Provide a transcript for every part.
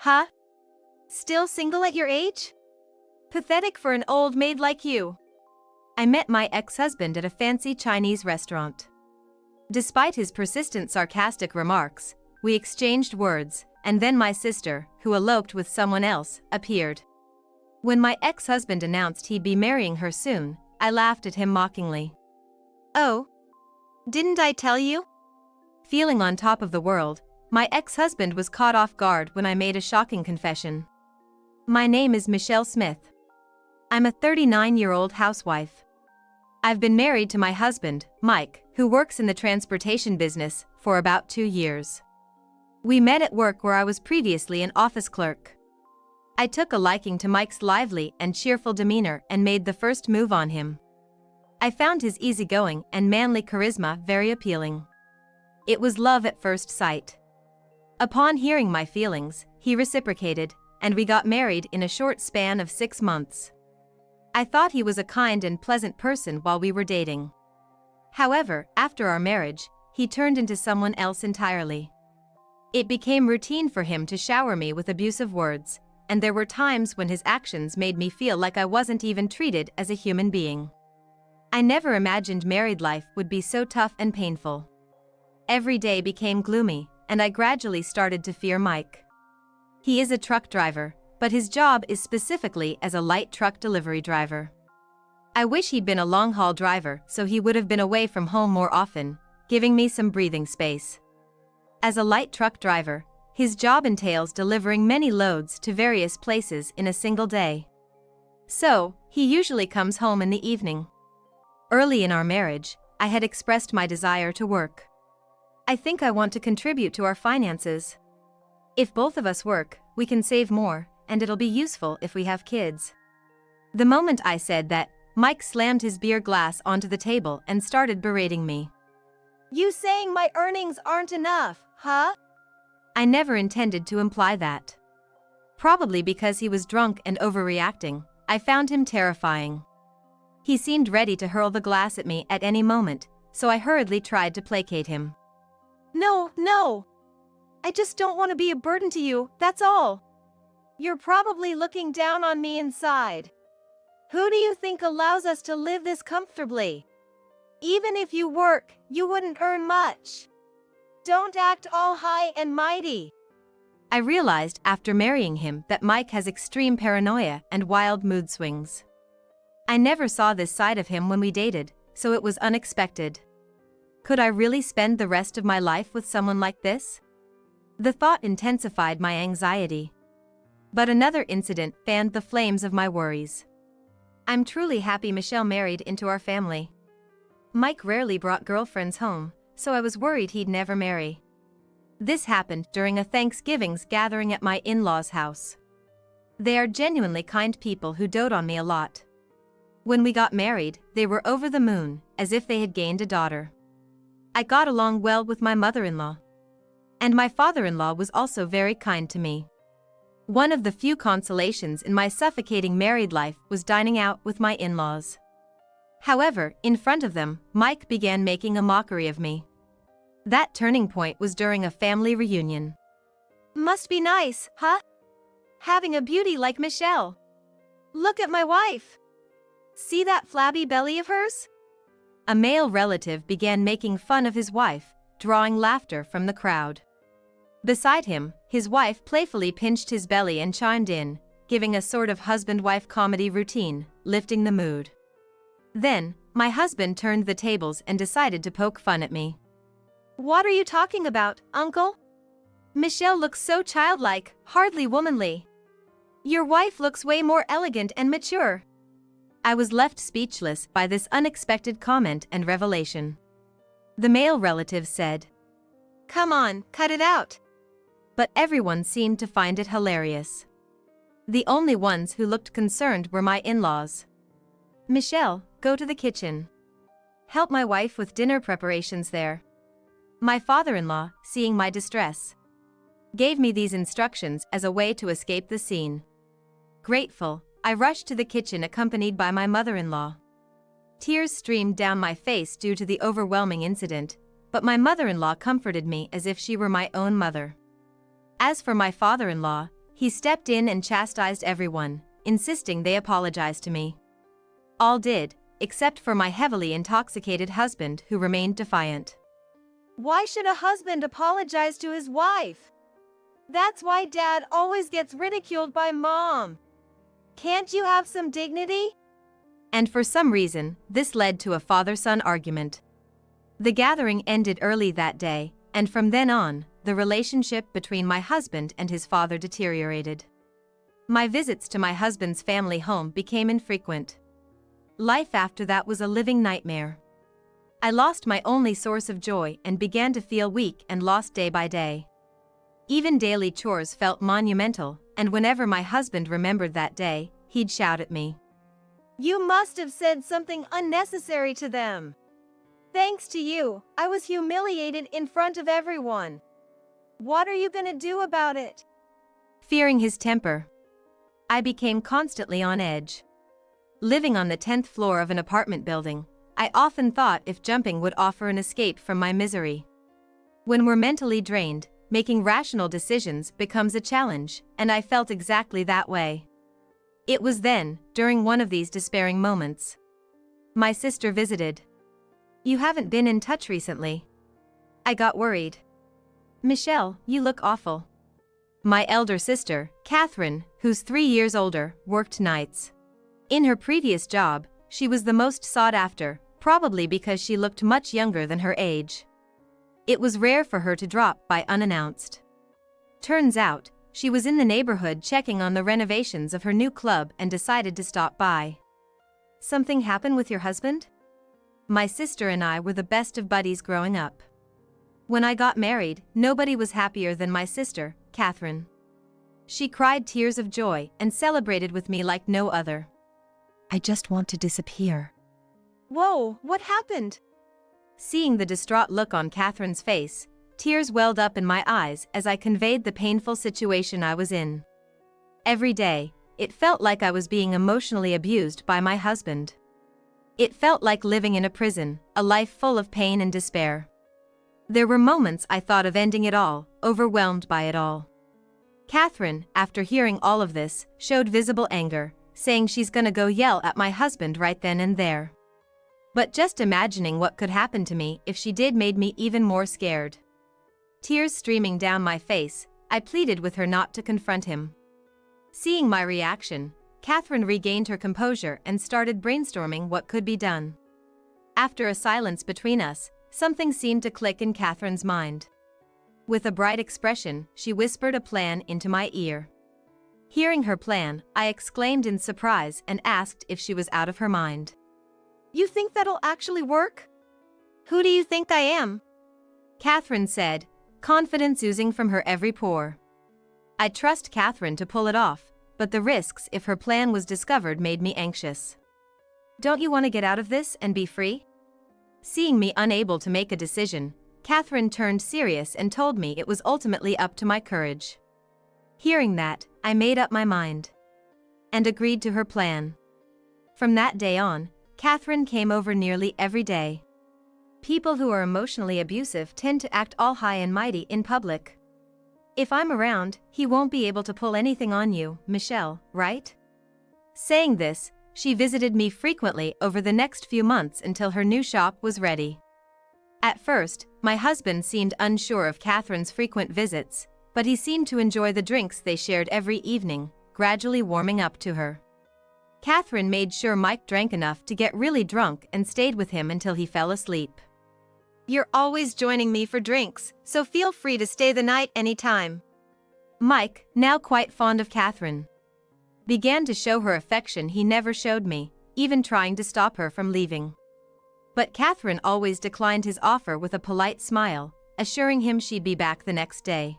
Huh? Still single at your age? Pathetic for an old maid like you. I met my ex-husband at a fancy Chinese restaurant. Despite his persistent sarcastic remarks, we exchanged words, and then my sister, who eloped with someone else, appeared. When my ex-husband announced he'd be marrying her soon, I laughed at him mockingly. Oh? Didn't I tell you? Feeling on top of the world, my ex-husband was caught off guard when I made a shocking confession. My name is Michelle Smith. I'm a 39-year-old housewife. I've been married to my husband, Mike, who works in the transportation business, for about 2 years. We met at work where I was previously an office clerk. I took a liking to Mike's lively and cheerful demeanor and made the first move on him. I found his easygoing and manly charisma very appealing. It was love at first sight. Upon hearing my feelings, he reciprocated, and we got married in a short span of 6 months. I thought he was a kind and pleasant person while we were dating. However, after our marriage, he turned into someone else entirely. It became routine for him to shower me with abusive words, and there were times when his actions made me feel like I wasn't even treated as a human being. I never imagined married life would be so tough and painful. Every day became gloomy, and I gradually started to fear Mike. He is a truck driver, but his job is specifically as a light truck delivery driver. I wish he'd been a long-haul driver so he would have been away from home more often, giving me some breathing space. As a light truck driver, his job entails delivering many loads to various places in a single day. So, he usually comes home in the evening. Early in our marriage, I had expressed my desire to work. I think I want to contribute to our finances. If both of us work, we can save more, and it'll be useful if we have kids. The moment I said that, Mike slammed his beer glass onto the table and started berating me. You saying my earnings aren't enough, huh? I never intended to imply that. Probably because he was drunk and overreacting, I found him terrifying. He seemed ready to hurl the glass at me at any moment, so I hurriedly tried to placate him. No. I just don't want to be a burden to you, that's all. You're probably looking down on me inside. Who do you think allows us to live this comfortably? Even if you work, you wouldn't earn much. Don't act all high and mighty. I realized after marrying him that Mike has extreme paranoia and wild mood swings. I never saw this side of him when we dated, so it was unexpected. Could I really spend the rest of my life with someone like this? The thought intensified my anxiety. But another incident fanned the flames of my worries. I'm truly happy Michelle married into our family. Mike rarely brought girlfriends home, so I was worried he'd never marry. This happened during a Thanksgiving's gathering at my in-laws' house. They are genuinely kind people who dote on me a lot. When we got married, they were over the moon, as if they had gained a daughter. I got along well with my mother-in-law. And my father-in-law was also very kind to me. One of the few consolations in my suffocating married life was dining out with my in-laws. However, in front of them, Mike began making a mockery of me. That turning point was during a family reunion. Must be nice, huh? Having a beauty like Michelle. Look at my wife. See that flabby belly of hers? A male relative began making fun of his wife, drawing laughter from the crowd. Beside him, his wife playfully pinched his belly and chimed in, giving a sort of husband-wife comedy routine, lifting the mood. Then, my husband turned the tables and decided to poke fun at me. What are you talking about, uncle? Michelle looks so childlike, hardly womanly. Your wife looks way more elegant and mature. I was left speechless by this unexpected comment and revelation. The male relative said, "Come on, cut it out." But everyone seemed to find it hilarious. The only ones who looked concerned were my in-laws. Michelle, go to the kitchen. Help my wife with dinner preparations there. My father-in-law, seeing my distress, gave me these instructions as a way to escape the scene. Grateful, I rushed to the kitchen accompanied by my mother-in-law. Tears streamed down my face due to the overwhelming incident, but my mother-in-law comforted me as if she were my own mother. As for my father-in-law, he stepped in and chastised everyone, insisting they apologize to me. All did, except for my heavily intoxicated husband, who remained defiant. Why should a husband apologize to his wife? That's why dad always gets ridiculed by mom. Can't you have some dignity? And for some reason, this led to a father-son argument. The gathering ended early that day, and from then on, the relationship between my husband and his father deteriorated. My visits to my husband's family home became infrequent. Life after that was a living nightmare. I lost my only source of joy and began to feel weak and lost day by day. Even daily chores felt monumental, and whenever my husband remembered that day, he'd shout at me. You must have said something unnecessary to them. Thanks to you, I was humiliated in front of everyone. What are you gonna do about it? Fearing his temper, I became constantly on edge. Living on the 10th floor of an apartment building, I often thought if jumping would offer an escape from my misery. When we're mentally drained, making rational decisions becomes a challenge, and I felt exactly that way. It was then, during one of these despairing moments, my sister visited. You haven't been in touch recently. I got worried. Michelle, you look awful. My elder sister, Catherine, who's 3 years older, worked nights. In her previous job, she was the most sought after, probably because she looked much younger than her age. It was rare for her to drop by unannounced. Turns out, she was in the neighborhood checking on the renovations of her new club and decided to stop by. Something happened with your husband? My sister and I were the best of buddies growing up. When I got married, nobody was happier than my sister, Catherine. She cried tears of joy and celebrated with me like no other. I just want to disappear. Whoa, what happened? Seeing the distraught look on Catherine's face, tears welled up in my eyes as I conveyed the painful situation I was in. Every day, it felt like I was being emotionally abused by my husband. It felt like living in a prison, a life full of pain and despair. There were moments I thought of ending it all, overwhelmed by it all. Catherine, after hearing all of this, showed visible anger, saying she's gonna go yell at my husband right then and there. But just imagining what could happen to me if she did made me even more scared. Tears streaming down my face, I pleaded with her not to confront him. Seeing my reaction, Catherine regained her composure and started brainstorming what could be done. After a silence between us, something seemed to click in Catherine's mind. With a bright expression, she whispered a plan into my ear. Hearing her plan, I exclaimed in surprise and asked if she was out of her mind. You think that'll actually work? Who do you think I am? Catherine said, confidence oozing from her every pore. I trust Catherine to pull it off, but the risks if her plan was discovered made me anxious. Don't you want to get out of this and be free? Seeing me unable to make a decision, Catherine turned serious and told me it was ultimately up to my courage. Hearing that, I made up my mind and agreed to her plan. From that day on, Catherine came over nearly every day. People who are emotionally abusive tend to act all high and mighty in public. If I'm around, he won't be able to pull anything on you, Michelle, right? Saying this, she visited me frequently over the next few months until her new shop was ready. At first, my husband seemed unsure of Catherine's frequent visits, but he seemed to enjoy the drinks they shared every evening, gradually warming up to her. Catherine made sure Mike drank enough to get really drunk and stayed with him until he fell asleep. You're always joining me for drinks, so feel free to stay the night anytime. Mike, now quite fond of Catherine, began to show her affection he never showed me, even trying to stop her from leaving. But Catherine always declined his offer with a polite smile, assuring him she'd be back the next day.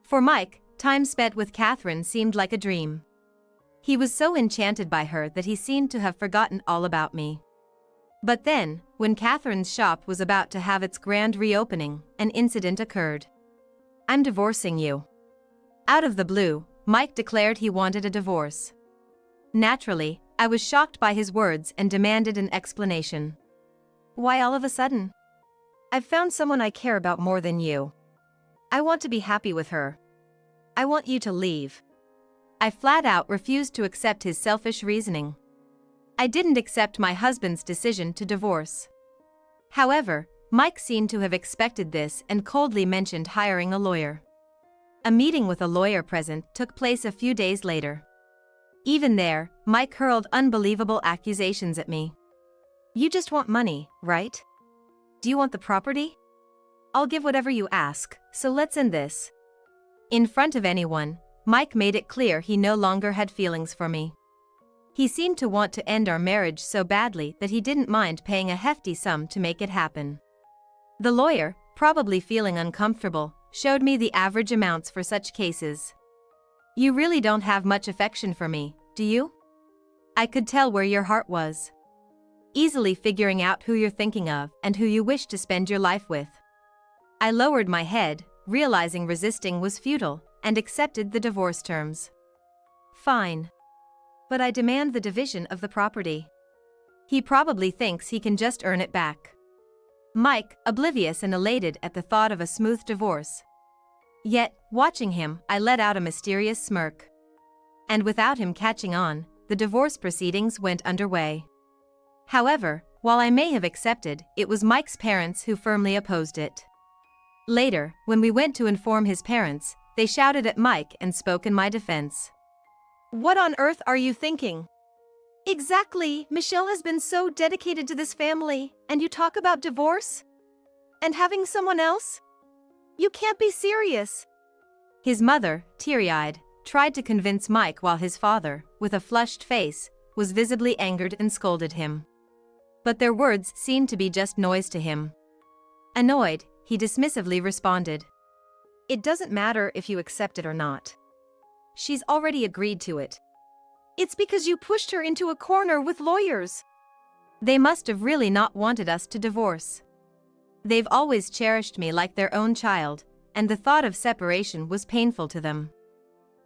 For Mike, time spent with Catherine seemed like a dream. He was so enchanted by her that he seemed to have forgotten all about me. But then, when Catherine's shop was about to have its grand reopening, an incident occurred. I'm divorcing you. Out of the blue, Mike declared he wanted a divorce. Naturally, I was shocked by his words and demanded an explanation. Why all of a sudden? I've found someone I care about more than you. I want to be happy with her. I want you to leave. I flat out refused to accept his selfish reasoning. I didn't accept my husband's decision to divorce. However, Mike seemed to have expected this and coldly mentioned hiring a lawyer. A meeting with a lawyer present took place a few days later. Even there, Mike hurled unbelievable accusations at me. "You just want money, right? Do you want the property? I'll give whatever you ask, so let's end this." In front of anyone, Mike made it clear he no longer had feelings for me. He seemed to want to end our marriage so badly that he didn't mind paying a hefty sum to make it happen. The lawyer, probably feeling uncomfortable, showed me the average amounts for such cases. "You really don't have much affection for me, do you? I could tell where your heart was. Easily figuring out who you're thinking of and who you wish to spend your life with." I lowered my head, realizing resisting was futile, and accepted the divorce terms. "Fine. But I demand the division of the property." He probably thinks he can just earn it back. Mike, oblivious and elated at the thought of a smooth divorce. Yet, watching him, I let out a mysterious smirk. And without him catching on, the divorce proceedings went underway. However, while I may have accepted, it was Mike's parents who firmly opposed it. Later, when we went to inform his parents, they shouted at Mike and spoke in my defense. "What on earth are you thinking? Exactly, Michelle has been so dedicated to this family, and you talk about divorce? And having someone else? You can't be serious." His mother, teary-eyed, tried to convince Mike while his father, with a flushed face, was visibly angered and scolded him. But their words seemed to be just noise to him. Annoyed, he dismissively responded, "It doesn't matter if you accept it or not. She's already agreed to it. It's because you pushed her into a corner with lawyers. They must have really not wanted us to divorce. They've always cherished me like their own child, and the thought of separation was painful to them.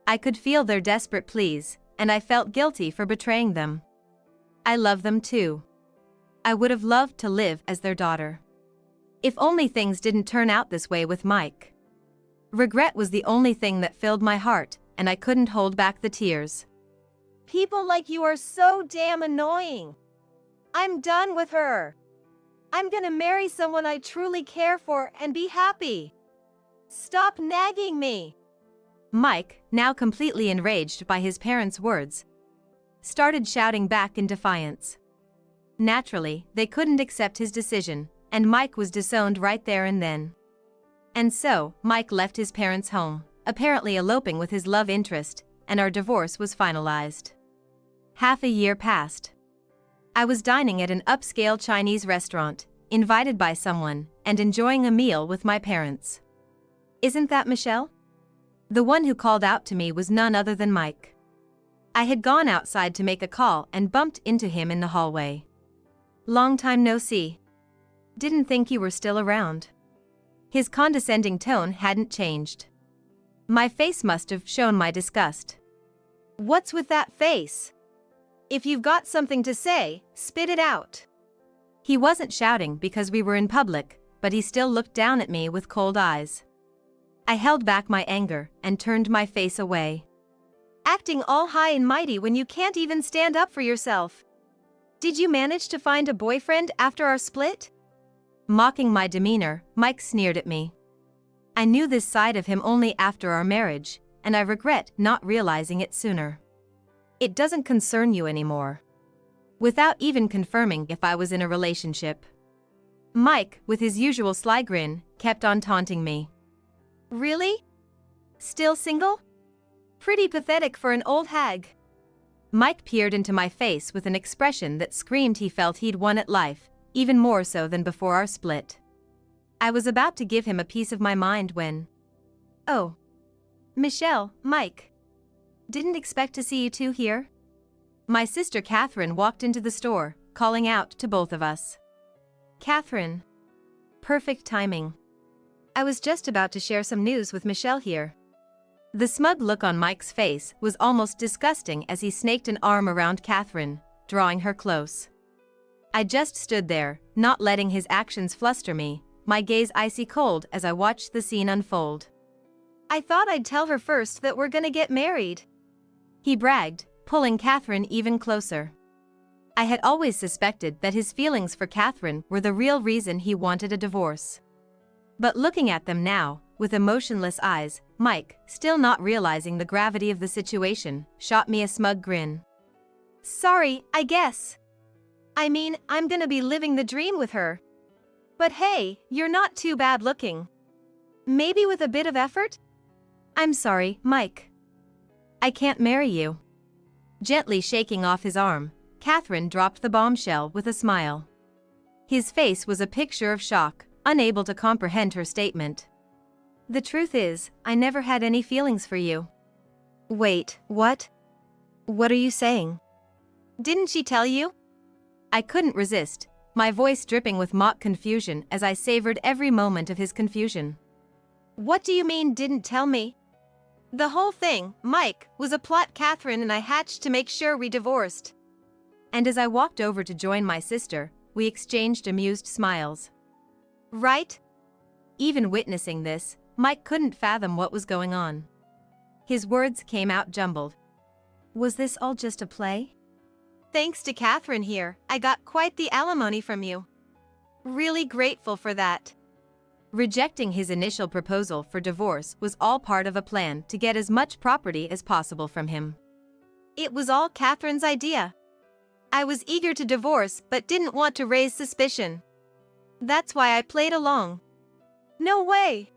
I could feel their desperate pleas, and I felt guilty for betraying them. I love them too. I would have loved to live as their daughter. If only things didn't turn out this way with Mike. Regret was the only thing that filled my heart, and I couldn't hold back the tears. People like you are so damn annoying. I'm done with her. I'm gonna marry someone I truly care for and be happy. Stop nagging me." Mike, now completely enraged by his parents' words, started shouting back in defiance. Naturally, they couldn't accept his decision, and Mike was disowned right there and then. And so, Mike left his parents' home, apparently eloping with his love interest, and our divorce was finalized. Half a year passed. I was dining at an upscale Chinese restaurant, invited by someone, and enjoying a meal with my parents. "Isn't that Michelle?" The one who called out to me was none other than Mike. I had gone outside to make a call and bumped into him in the hallway. "Long time no see. Didn't think you were still around." His condescending tone hadn't changed. My face must have shown my disgust. "What's with that face? If you've got something to say, spit it out." He wasn't shouting because we were in public, but he still looked down at me with cold eyes. I held back my anger and turned my face away. "Acting all high and mighty when you can't even stand up for yourself. Did you manage to find a boyfriend after our split?" Mocking my demeanor, Mike sneered at me. I knew this side of him only after our marriage, and I regret not realizing it sooner. "It doesn't concern you anymore." Without even confirming if I was in a relationship. Mike, with his usual sly grin, kept on taunting me. "Really? Still single? Pretty pathetic for an old hag." Mike peered into my face with an expression that screamed he felt he'd won at life, even more so than before our split. I was about to give him a piece of my mind when... "Oh. Michelle, Mike. Didn't expect to see you two here." My sister Catherine walked into the store, calling out to both of us. "Catherine. Perfect timing. I was just about to share some news with Michelle here." The smug look on Mike's face was almost disgusting as he snaked an arm around Catherine, drawing her close. I just stood there, not letting his actions fluster me, my gaze icy cold as I watched the scene unfold. "I thought I'd tell her first that we're gonna get married." he bragged, pulling Catherine even closer. I had always suspected that his feelings for Catherine were the real reason he wanted a divorce. But looking at them now, with emotionless eyes, Mike, still not realizing the gravity of the situation, shot me a smug grin. Sorry, I guess. I mean, I'm gonna be living the dream with her. But hey, you're not too bad looking. Maybe with a bit of effort? I'm sorry, Mike. I can't marry you. Gently shaking off his arm, Catherine dropped the bombshell with a smile. His face was a picture of shock, unable to comprehend her statement. The truth is, I never had any feelings for you. Wait, what? What are you saying? Didn't she tell you? I couldn't resist, my voice dripping with mock confusion as I savored every moment of his confusion. What do you mean didn't tell me? The whole thing, Mike, was a plot Catherine and I hatched to make sure we divorced. And as I walked over to join my sister, we exchanged amused smiles. Right? Even witnessing this, Mike couldn't fathom what was going on. His words came out jumbled. Was this all just a play? Thanks to Catherine here, I got quite the alimony from you. Really grateful for that. Rejecting his initial proposal for divorce was all part of a plan to get as much property as possible from him. It was all Catherine's idea. I was eager to divorce but didn't want to raise suspicion. That's why I played along. No way!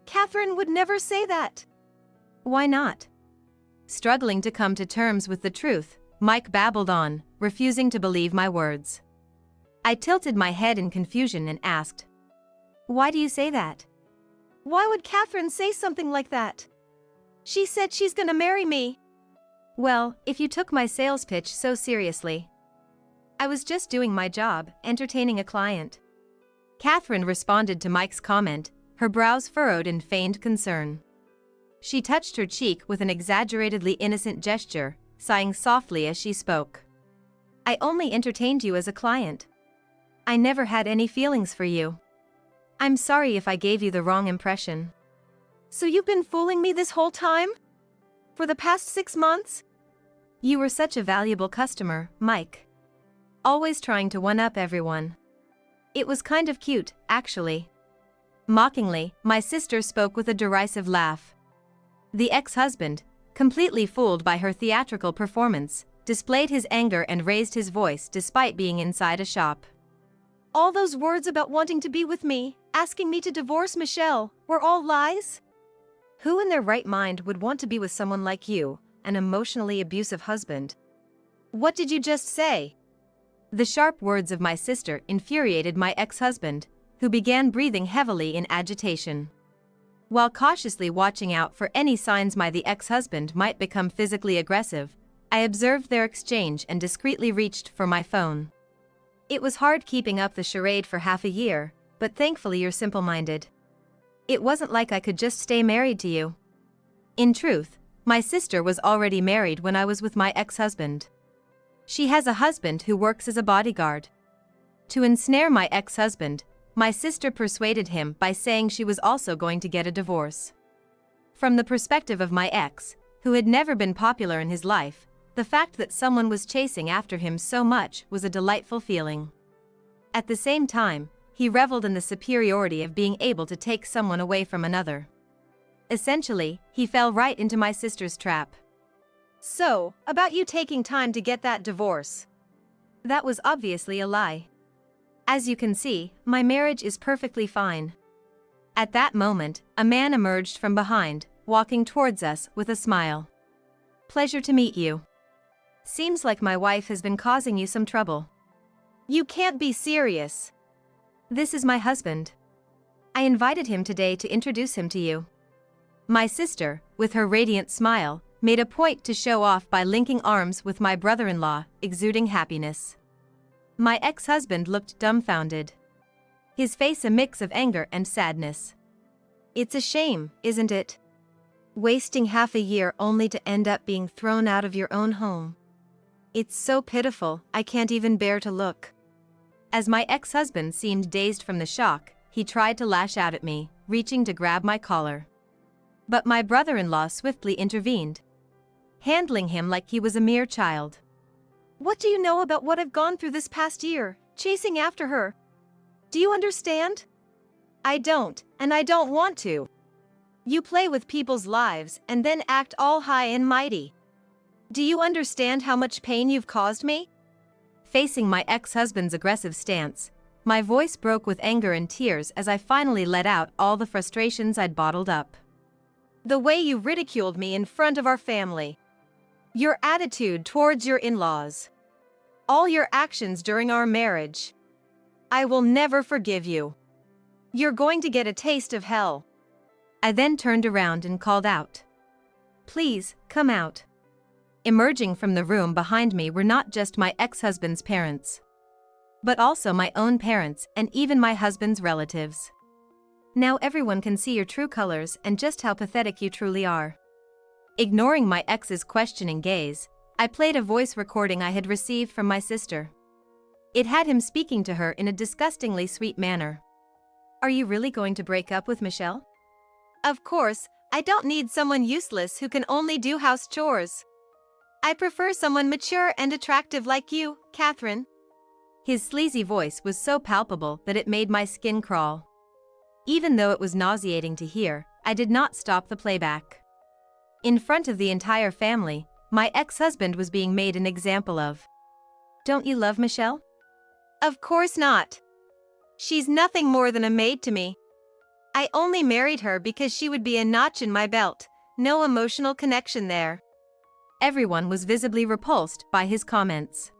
Catherine would never say that. Why not? Struggling to come to terms with the truth, Mike babbled on, refusing to believe my words. I tilted my head in confusion and asked, "Why do you say that?" Why would Catherine say something like that? She said she's gonna marry me. Well, if you took my sales pitch so seriously. I was just doing my job, entertaining a client. Catherine responded to Mike's comment, her brows furrowed in feigned concern. She touched her cheek with an exaggeratedly innocent gesture, sighing softly as she spoke. I only entertained you as a client. I never had any feelings for you. I'm sorry if I gave you the wrong impression. So you've been fooling me this whole time? For the past 6 months? You were such a valuable customer, Mike. Always trying to one-up everyone. It was kind of cute, actually. Mockingly, my sister spoke with a derisive laugh. The ex-husband, completely fooled by her theatrical performance, displayed his anger and raised his voice despite being inside a shop. All those words about wanting to be with me, asking me to divorce Michelle, were all lies? Who in their right mind would want to be with someone like you, an emotionally abusive husband? What did you just say? The sharp words of my sister infuriated my ex-husband, who began breathing heavily in agitation. While cautiously watching out for any signs the ex-husband might become physically aggressive, I observed their exchange and discreetly reached for my phone. It was hard keeping up the charade for half a year, but thankfully you're simple-minded. It wasn't like I could just stay married to you. In truth, my sister was already married when I was with my ex-husband. She has a husband who works as a bodyguard. To ensnare my ex-husband, my sister persuaded him by saying she was also going to get a divorce. From the perspective of my ex, who had never been popular in his life, the fact that someone was chasing after him so much was a delightful feeling. At the same time, he reveled in the superiority of being able to take someone away from another. Essentially, he fell right into my sister's trap. So, about you taking time to get that divorce. That was obviously a lie. As you can see, my marriage is perfectly fine. At that moment, a man emerged from behind, walking towards us with a smile. Pleasure to meet you. Seems like my wife has been causing you some trouble. You can't be serious. This is my husband. I invited him today to introduce him to you. My sister, with her radiant smile, made a point to show off by linking arms with my brother-in-law, exuding happiness. My ex-husband looked dumbfounded. His face a mix of anger and sadness. It's a shame, isn't it? Wasting half a year only to end up being thrown out of your own home. It's so pitiful, I can't even bear to look. As my ex-husband seemed dazed from the shock, he tried to lash out at me, reaching to grab my collar. But my brother-in-law swiftly intervened. handling him like he was a mere child. What do you know about what I've gone through this past year, chasing after her? Do you understand? I don't, and I don't want to. You play with people's lives and then act all high and mighty. Do you understand how much pain you've caused me? Facing my ex-husband's aggressive stance, my voice broke with anger and tears as I finally let out all the frustrations I'd bottled up. The way you ridiculed me in front of our family. Your attitude towards your in-laws. All your actions during our marriage. I will never forgive you. You're going to get a taste of hell. I then turned around and called out, "Please, come out." Emerging from the room behind me were not just my ex-husband's parents, but also my own parents and even my husband's relatives. Now everyone can see your true colors and just how pathetic you truly are. Ignoring my ex's questioning gaze, I played a voice recording I had received from my sister. It had him speaking to her in a disgustingly sweet manner. "Are you really going to break up with Michelle?" Of course, I don't need someone useless who can only do house chores. I prefer someone mature and attractive like you, Catherine. His sleazy voice was so palpable that it made my skin crawl. Even though it was nauseating to hear, I did not stop the playback. In front of the entire family, my ex-husband was being made an example of. "Don't you love Michelle?" Of course not. She's nothing more than a maid to me. I only married her because she would be a notch in my belt, no emotional connection there. Everyone was visibly repulsed by his comments.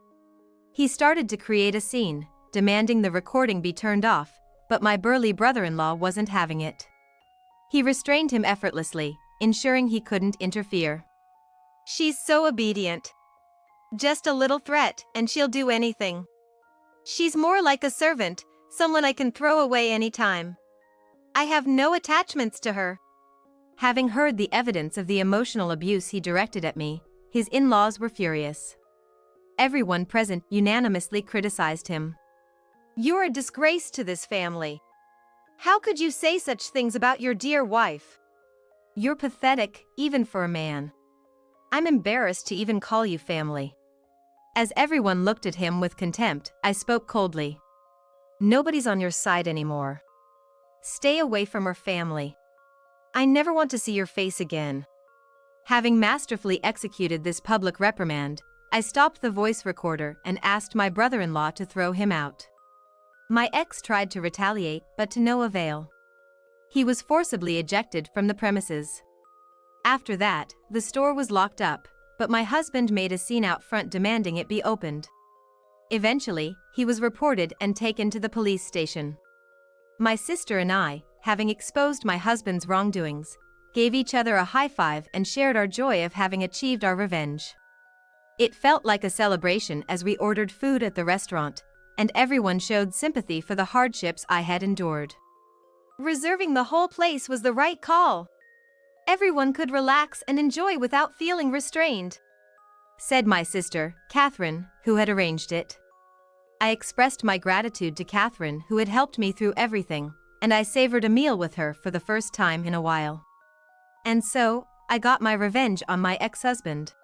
He started to create a scene, demanding the recording be turned off, but my burly brother-in-law wasn't having it. He restrained him effortlessly, ensuring he couldn't interfere. She's so obedient. Just a little threat, and she'll do anything. She's more like a servant, someone I can throw away anytime. I have no attachments to her. Having heard the evidence of the emotional abuse he directed at me, his in-laws were furious. Everyone present unanimously criticized him. You're a disgrace to this family. How could you say such things about your dear wife? You're pathetic, even for a man. I'm embarrassed to even call you family. As everyone looked at him with contempt, I spoke coldly. Nobody's on your side anymore. Stay away from her family. I never want to see your face again. Having masterfully executed this public reprimand, I stopped the voice recorder and asked my brother-in-law to throw him out. My ex tried to retaliate, but to no avail. He was forcibly ejected from the premises. After that, the store was locked up, but my husband made a scene out front demanding it be opened. Eventually, he was reported and taken to the police station. My sister and I, having exposed my husband's wrongdoings, gave each other a high five and shared our joy of having achieved our revenge. It felt like a celebration as we ordered food at the restaurant, and everyone showed sympathy for the hardships I had endured. Reserving the whole place was the right call. Everyone could relax and enjoy without feeling restrained, said my sister, Catherine, who had arranged it. I expressed my gratitude to Catherine, who had helped me through everything, and I savored a meal with her for the first time in a while. And so, I got my revenge on my ex-husband.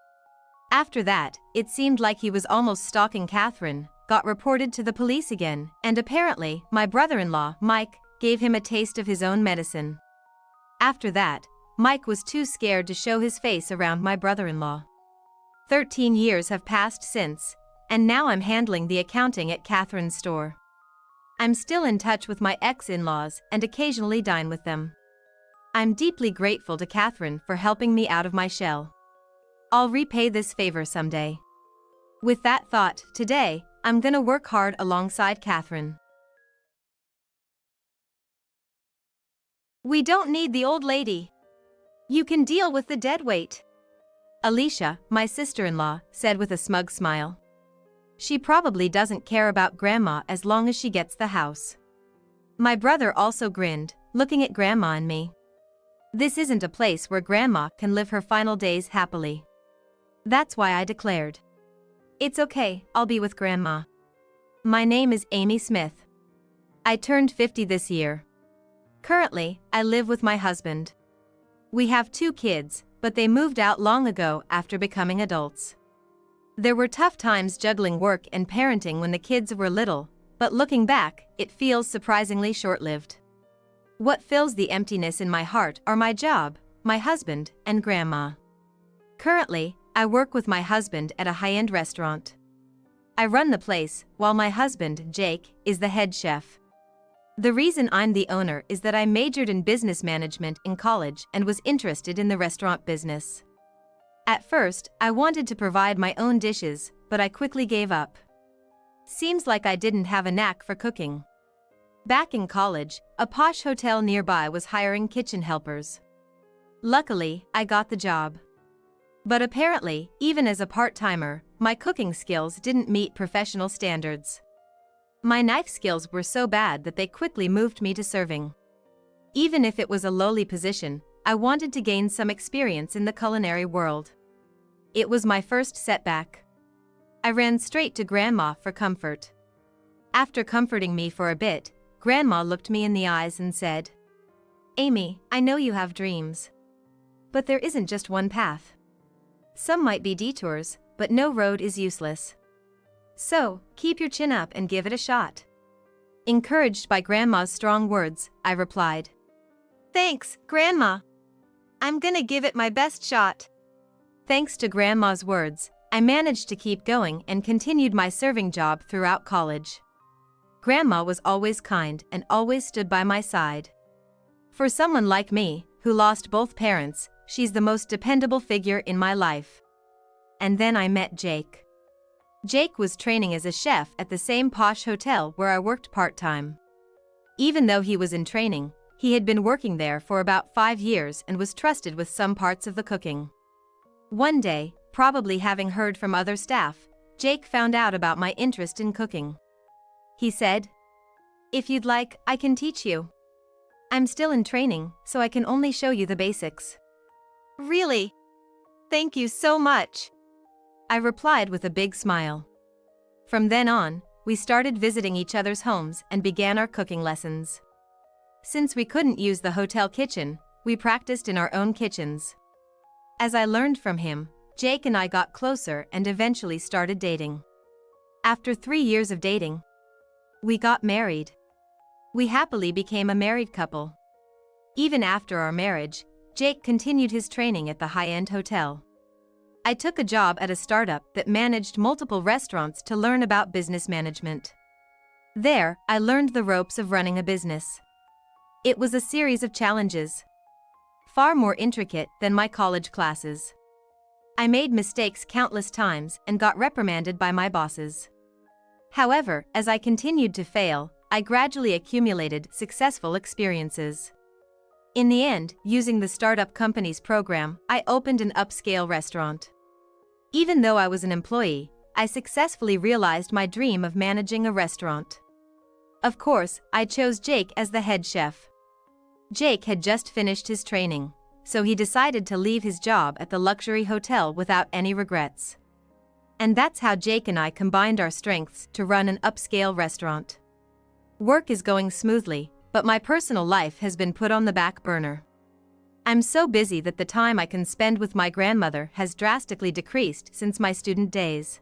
After that, it seemed like he was almost stalking Catherine, got reported to the police again, and apparently, my brother-in-law, Mike, gave him a taste of his own medicine. After that, Mike was too scared to show his face around my brother-in-law. 13 years have passed since, and now I'm handling the accounting at Catherine's store. I'm still in touch with my ex-in-laws and occasionally dine with them. I'm deeply grateful to Catherine for helping me out of my shell. I'll repay this favor someday. With that thought, today, I'm gonna work hard alongside Catherine. We don't need the old lady. You can deal with the deadweight, Alicia, my sister-in-law, said with a smug smile. She probably doesn't care about Grandma as long as she gets the house. My brother also grinned, looking at Grandma and me. This isn't a place where Grandma can live her final days happily. That's why I declared. It's okay, I'll be with Grandma. My name is Amy Smith. I turned 50 this year. Currently, I live with my husband. We have 2 kids, but they moved out long ago after becoming adults. There were tough times juggling work and parenting when the kids were little, but looking back, it feels surprisingly short-lived. What fills the emptiness in my heart are my job, my husband, and grandma. Currently, I work with my husband at a high-end restaurant. I run the place, while my husband, Jake, is the head chef. The reason I'm the owner is that I majored in business management in college and was interested in the restaurant business. At first, I wanted to provide my own dishes, but I quickly gave up. Seems like I didn't have a knack for cooking. Back in college, a posh hotel nearby was hiring kitchen helpers. Luckily, I got the job. But apparently, even as a part-timer, my cooking skills didn't meet professional standards. My knife skills were so bad that they quickly moved me to serving. Even if it was a lowly position, I wanted to gain some experience in the culinary world. It was my first setback. I ran straight to Grandma for comfort. After comforting me for a bit, Grandma looked me in the eyes and said, "Amy, I know you have dreams. But there isn't just one path. Some might be detours, but no road is useless. So, keep your chin up and give it a shot." Encouraged by Grandma's strong words, I replied, Thanks, Grandma. I'm gonna give it my best shot. Thanks to Grandma's words, I managed to keep going and continued my serving job throughout college. Grandma was always kind and always stood by my side. For someone like me, who lost both parents, she's the most dependable figure in my life. And then I met Jake. Jake was training as a chef at the same posh hotel where I worked part-time. Even though he was in training, he had been working there for about 5 years and was trusted with some parts of the cooking. One day, probably having heard from other staff, Jake found out about my interest in cooking. He said, "If you'd like, I can teach you. I'm still in training, so I can only show you the basics." Really? Thank you so much. I replied with a big smile. From then on, we started visiting each other's homes and began our cooking lessons. Since we couldn't use the hotel kitchen, we practiced in our own kitchens. As I learned from him, Jake and I got closer and eventually started dating. After 3 years of dating, we got married. We happily became a married couple. Even after our marriage, Jake continued his training at the high-end hotel. I took a job at a startup that managed multiple restaurants to learn about business management. There, I learned the ropes of running a business. It was a series of challenges, far more intricate than my college classes. I made mistakes countless times and got reprimanded by my bosses. However, as I continued to fail, I gradually accumulated successful experiences. In the end, using the startup company's program, I opened an upscale restaurant. Even though I was an employee, I successfully realized my dream of managing a restaurant. Of course, I chose Jake as the head chef. Jake had just finished his training, so he decided to leave his job at the luxury hotel without any regrets. And that's how Jake and I combined our strengths to run an upscale restaurant. Work is going smoothly, but my personal life has been put on the back burner. I'm so busy that the time I can spend with my grandmother has drastically decreased since my student days.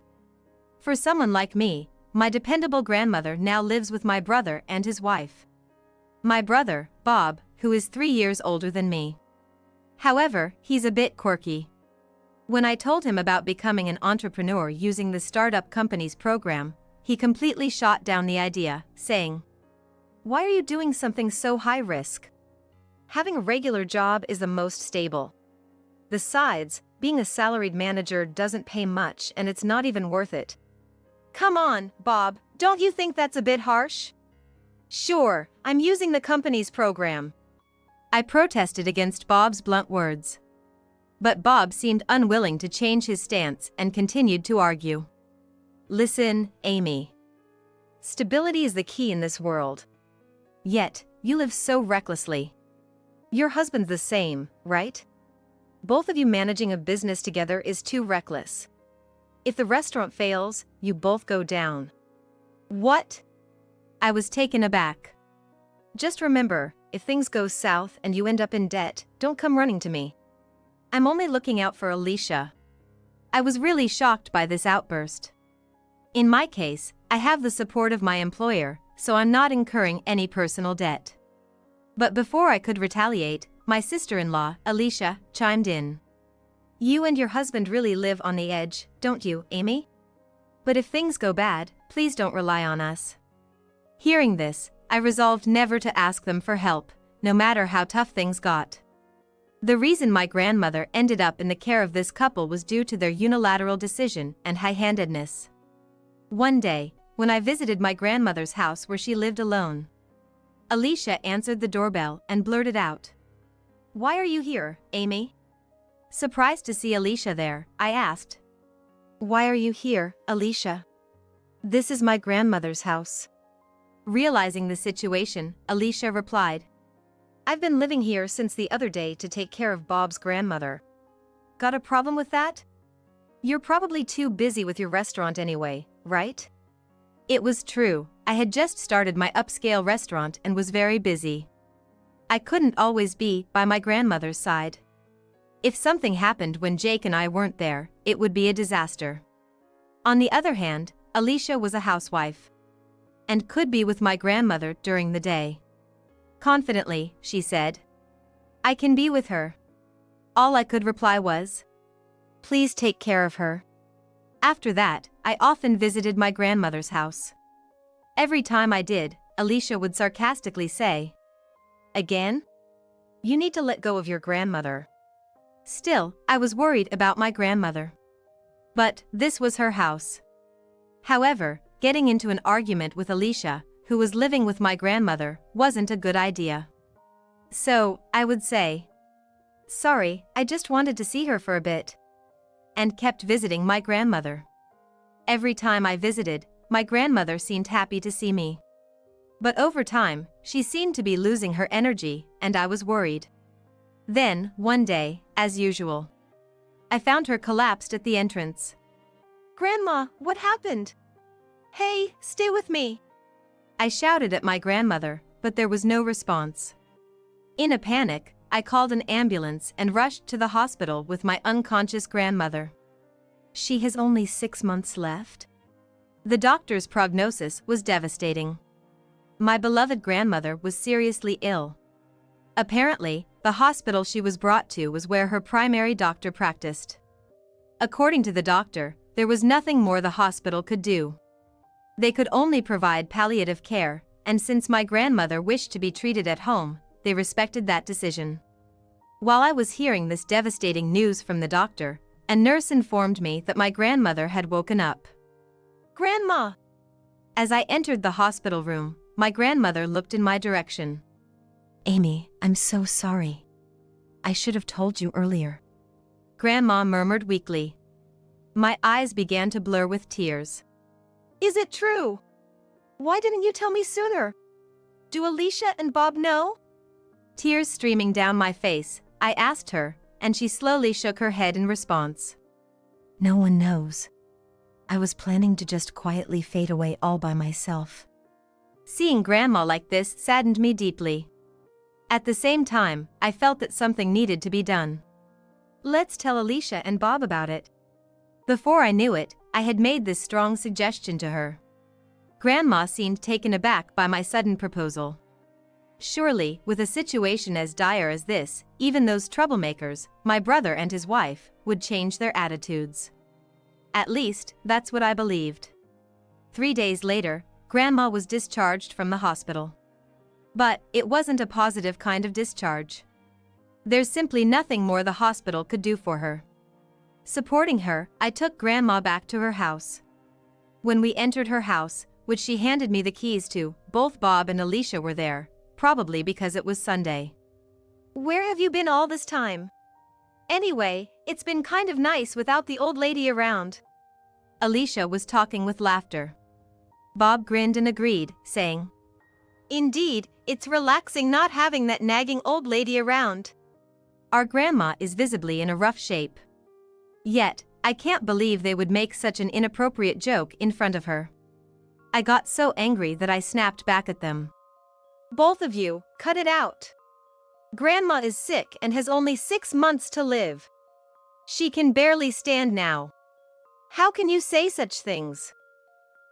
For someone like me, my dependable grandmother now lives with my brother and his wife. My brother, Bob, who is 3 years older than me. However, he's a bit quirky. When I told him about becoming an entrepreneur using the startup company's program, he completely shot down the idea, saying, "Why are you doing something so high risk? Having a regular job is the most stable. Besides, being a salaried manager doesn't pay much and it's not even worth it." Come on, Bob, don't you think that's a bit harsh? Sure, I'm using the company's program. I protested against Bob's blunt words. But Bob seemed unwilling to change his stance and continued to argue. "Listen, Amy. Stability is the key in this world. Yet, you live so recklessly. Your husband's the same, right? Both of you managing a business together is too reckless. If the restaurant fails, you both go down." What? I was taken aback. "Just remember, if things go south and you end up in debt, don't come running to me. I'm only looking out for Alicia. I was really shocked by this outburst. In my case, I have the support of my employer, so I'm not incurring any personal debt. But before I could retaliate, my sister-in-law, Alicia, chimed in. You and your husband really live on the edge, don't you, Amy? But if things go bad, please don't rely on us. Hearing this, I resolved never to ask them for help, no matter how tough things got. The reason my grandmother ended up in the care of this couple was due to their unilateral decision and high-handedness. One day, when I visited my grandmother's house where she lived alone, Alicia answered the doorbell and blurted out, "Why are you here, Amy?" Surprised to see Alicia there, I asked, "Why are you here, Alicia?" "This is my grandmother's house." Realizing the situation, Alicia replied, "I've been living here since the other day to take care of Bob's grandmother. Got a problem with that? You're probably too busy with your restaurant anyway, right?" It was true, I had just started my upscale restaurant and was very busy. I couldn't always be by my grandmother's side. If something happened when Jake and I weren't there, it would be a disaster. On the other hand, Alicia was a housewife and could be with my grandmother during the day. Confidently, she said, "I can be with her." All I could reply was, "Please take care of her." After that, I often visited my grandmother's house. Every time I did, Alicia would sarcastically say, "Again? You need to let go of your grandmother." Still, I was worried about my grandmother. But this was her house. However, getting into an argument with Alicia, who was living with my grandmother, wasn't a good idea. So, I would say, "Sorry, I just wanted to see her for a bit," and kept visiting my grandmother. Every time I visited, my grandmother seemed happy to see me. But over time, she seemed to be losing her energy, and I was worried. Then, one day, as usual, I found her collapsed at the entrance. "Grandma, what happened? Hey, stay with me." I shouted at my grandmother, but there was no response. In a panic, I called an ambulance and rushed to the hospital with my unconscious grandmother. "She has only 6 months left." The doctor's prognosis was devastating. My beloved grandmother was seriously ill. Apparently, the hospital she was brought to was where her primary doctor practiced. According to the doctor, there was nothing more the hospital could do. They could only provide palliative care, and since my grandmother wished to be treated at home, they respected that decision. While I was hearing this devastating news from the doctor, a nurse informed me that my grandmother had woken up. "Grandma!" As I entered the hospital room, my grandmother looked in my direction. "Amy, I'm so sorry. I should have told you earlier," Grandma murmured weakly. My eyes began to blur with tears. "Is it true? Why didn't you tell me sooner? Do Alicia and Bob know?" Tears streaming down my face, I asked her, and she slowly shook her head in response. "No one knows. I was planning to just quietly fade away all by myself." Seeing Grandma like this saddened me deeply. At the same time, I felt that something needed to be done. "Let's tell Alicia and Bob about it." Before I knew it, I had made this strong suggestion to her. Grandma seemed taken aback by my sudden proposal. Surely, with a situation as dire as this, even those troublemakers, my brother and his wife, would change their attitudes. At least, that's what I believed. 3 days later, Grandma was discharged from the hospital. But it wasn't a positive kind of discharge. There's simply nothing more the hospital could do for her. Supporting her, I took Grandma back to her house. When we entered her house, which she handed me the keys to, both Bob and Alicia were there, probably because it was Sunday. "Where have you been all this time? Anyway, it's been kind of nice without the old lady around." Alicia was talking with laughter. Bob grinned and agreed, saying, "Indeed, it's relaxing not having that nagging old lady around." Our grandma is visibly in a rough shape. Yet, I can't believe they would make such an inappropriate joke in front of her. I got so angry that I snapped back at them. "Both of you, cut it out. Grandma is sick and has only 6 months to live." She can barely stand now. How can you say such things?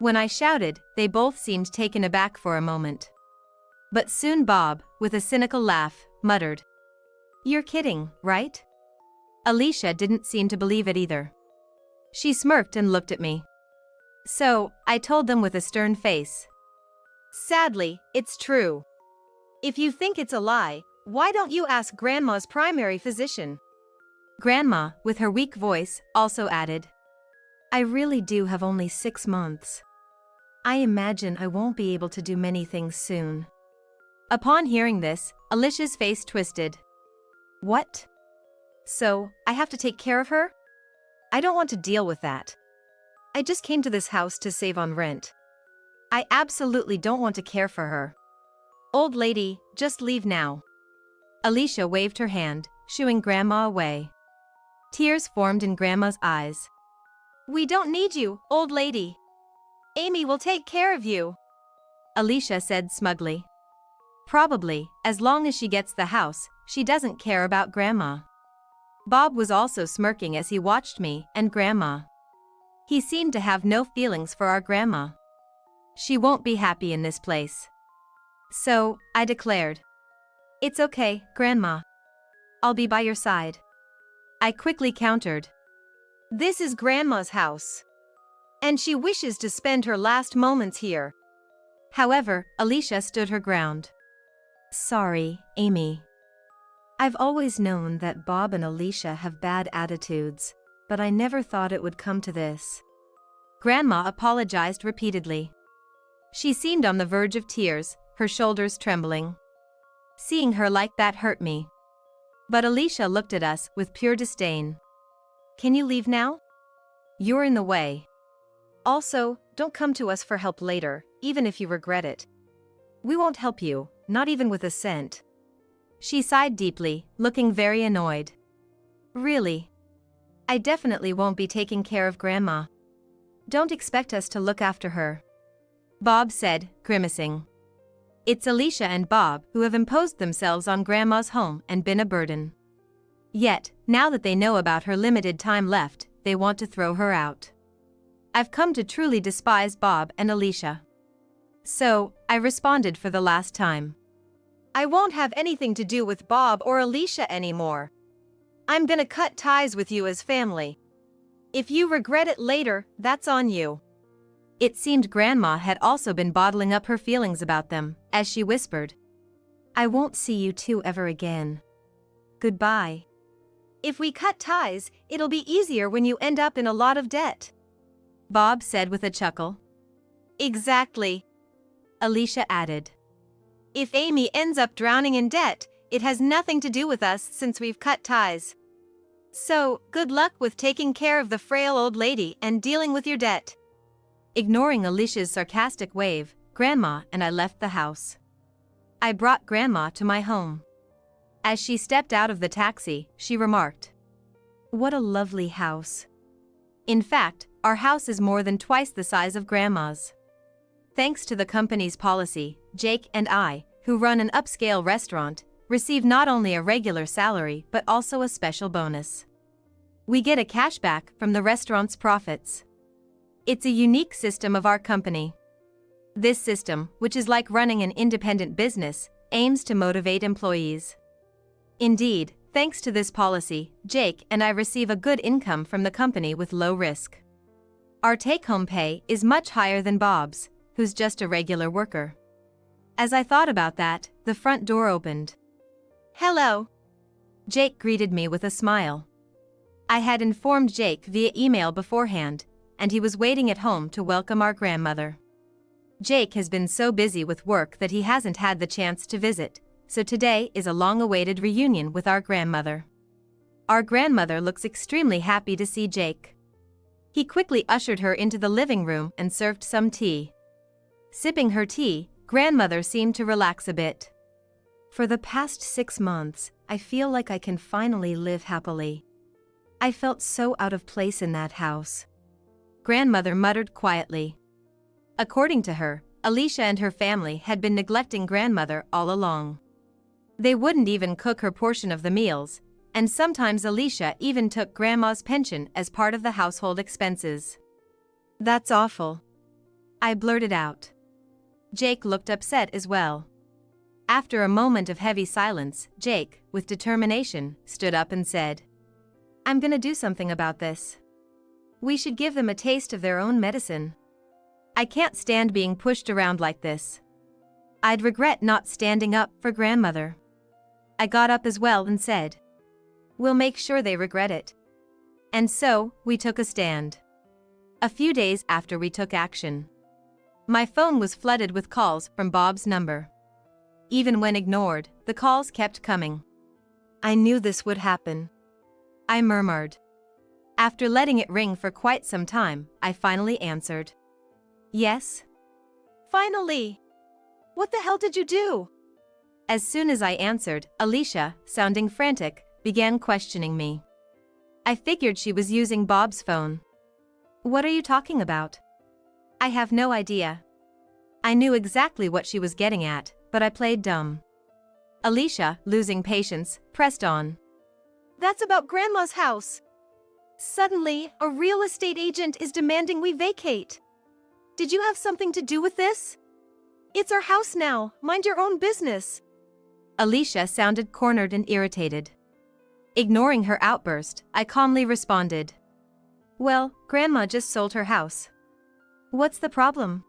When I shouted, they both seemed taken aback for a moment. But soon Bob, with a cynical laugh, muttered, "You're kidding, right?" Alicia didn't seem to believe it either. She smirked and looked at me. So, I told them with a stern face. Sadly, it's true. If you think it's a lie, why don't you ask Grandma's primary physician? Grandma, with her weak voice, also added, "I really do have only 6 months. I imagine I won't be able to do many things soon." Upon hearing this, Alicia's face twisted. What? So, I have to take care of her? I don't want to deal with that. I just came to this house to save on rent. I absolutely don't want to care for her. Old lady, just leave now. Alicia waved her hand, shooing Grandma away. Tears formed in Grandma's eyes. We don't need you, old lady. Amy will take care of you, Alicia said smugly. Probably, as long as she gets the house, she doesn't care about Grandma. Bob was also smirking as he watched me and Grandma. He seemed to have no feelings for our Grandma. She won't be happy in this place. So, I declared, "It's okay, Grandma. I'll be by your side." I quickly countered, "This is Grandma's house, and she wishes to spend her last moments here." However, Alicia stood her ground. "Sorry, Amy. I've always known that Bob and Alicia have bad attitudes, but I never thought it would come to this." Grandma apologized repeatedly. She seemed on the verge of tears, her shoulders trembling. Seeing her like that hurt me. But Alicia looked at us with pure disdain. "Can you leave now? You're in the way. Also, don't come to us for help later, even if you regret it. We won't help you, not even with a cent." She sighed deeply, looking very annoyed. "Really? I definitely won't be taking care of Grandma. Don't expect us to look after her," Bob said, grimacing. It's Alicia and Bob who have imposed themselves on Grandma's home and been a burden. Yet, now that they know about her limited time left, they want to throw her out. I've come to truly despise Bob and Alicia. So, I responded for the last time. I won't have anything to do with Bob or Alicia anymore. I'm gonna cut ties with you as family. If you regret it later, that's on you. It seemed Grandma had also been bottling up her feelings about them, as she whispered, "I won't see you two ever again. Goodbye." If we cut ties, it'll be easier when you end up in a lot of debt, Bob said with a chuckle. Exactly, Alicia added. If Amy ends up drowning in debt, it has nothing to do with us since we've cut ties. So, good luck with taking care of the frail old lady and dealing with your debt. Ignoring Alicia's sarcastic wave, Grandma and I left the house. I brought Grandma to my home. As she stepped out of the taxi, she remarked, "What a lovely house." In fact, our house is more than twice the size of Grandma's. Thanks to the company's policy, Jake and I, who run an upscale restaurant, receive not only a regular salary but also a special bonus. We get a cashback from the restaurant's profits. It's a unique system of our company. This system, which is like running an independent business, aims to motivate employees. Indeed, thanks to this policy, Jake and I receive a good income from the company with low risk. Our take-home pay is much higher than Bob's, who's just a regular worker. As I thought about that, the front door opened. Hello. Jake greeted me with a smile. I had informed Jake via email beforehand, and he was waiting at home to welcome our grandmother. Jake has been so busy with work that he hasn't had the chance to visit, so today is a long-awaited reunion with our grandmother. Our grandmother looks extremely happy to see Jake. He quickly ushered her into the living room and served some tea. Sipping her tea, grandmother seemed to relax a bit. For the past 6 months, I feel like I can finally live happily. I felt so out of place in that house. Grandmother muttered quietly. According to her, Alicia and her family had been neglecting grandmother all along. They wouldn't even cook her portion of the meals, And sometimes Alicia even took Grandma's pension as part of the household expenses. That's awful. I blurted out. Jake looked upset as well. After a moment of heavy silence, Jake, with determination, stood up and said, "I'm gonna do something about this. We should give them a taste of their own medicine. I can't stand being pushed around like this. I'd regret not standing up for grandmother." I got up as well and said, "We'll make sure they regret it." And so, we took a stand. A few days after we took action, my phone was flooded with calls from Bob's number. Even when ignored, the calls kept coming. I knew this would happen, I murmured. After letting it ring for quite some time, I finally answered. "Yes?" Finally! What the hell did you do? As soon as I answered, Alicia, sounding frantic, began questioning me. I figured she was using Bob's phone. "What are you talking about?" "I have no idea." I knew exactly what she was getting at, but I played dumb. Alicia, losing patience, pressed on. "That's about Grandma's house. Suddenly, a real estate agent is demanding we vacate. Did you have something to do with this? It's our house now, mind your own business." Alicia sounded cornered and irritated. Ignoring her outburst, I calmly responded. "Well, Grandma just sold her house. What's the problem?"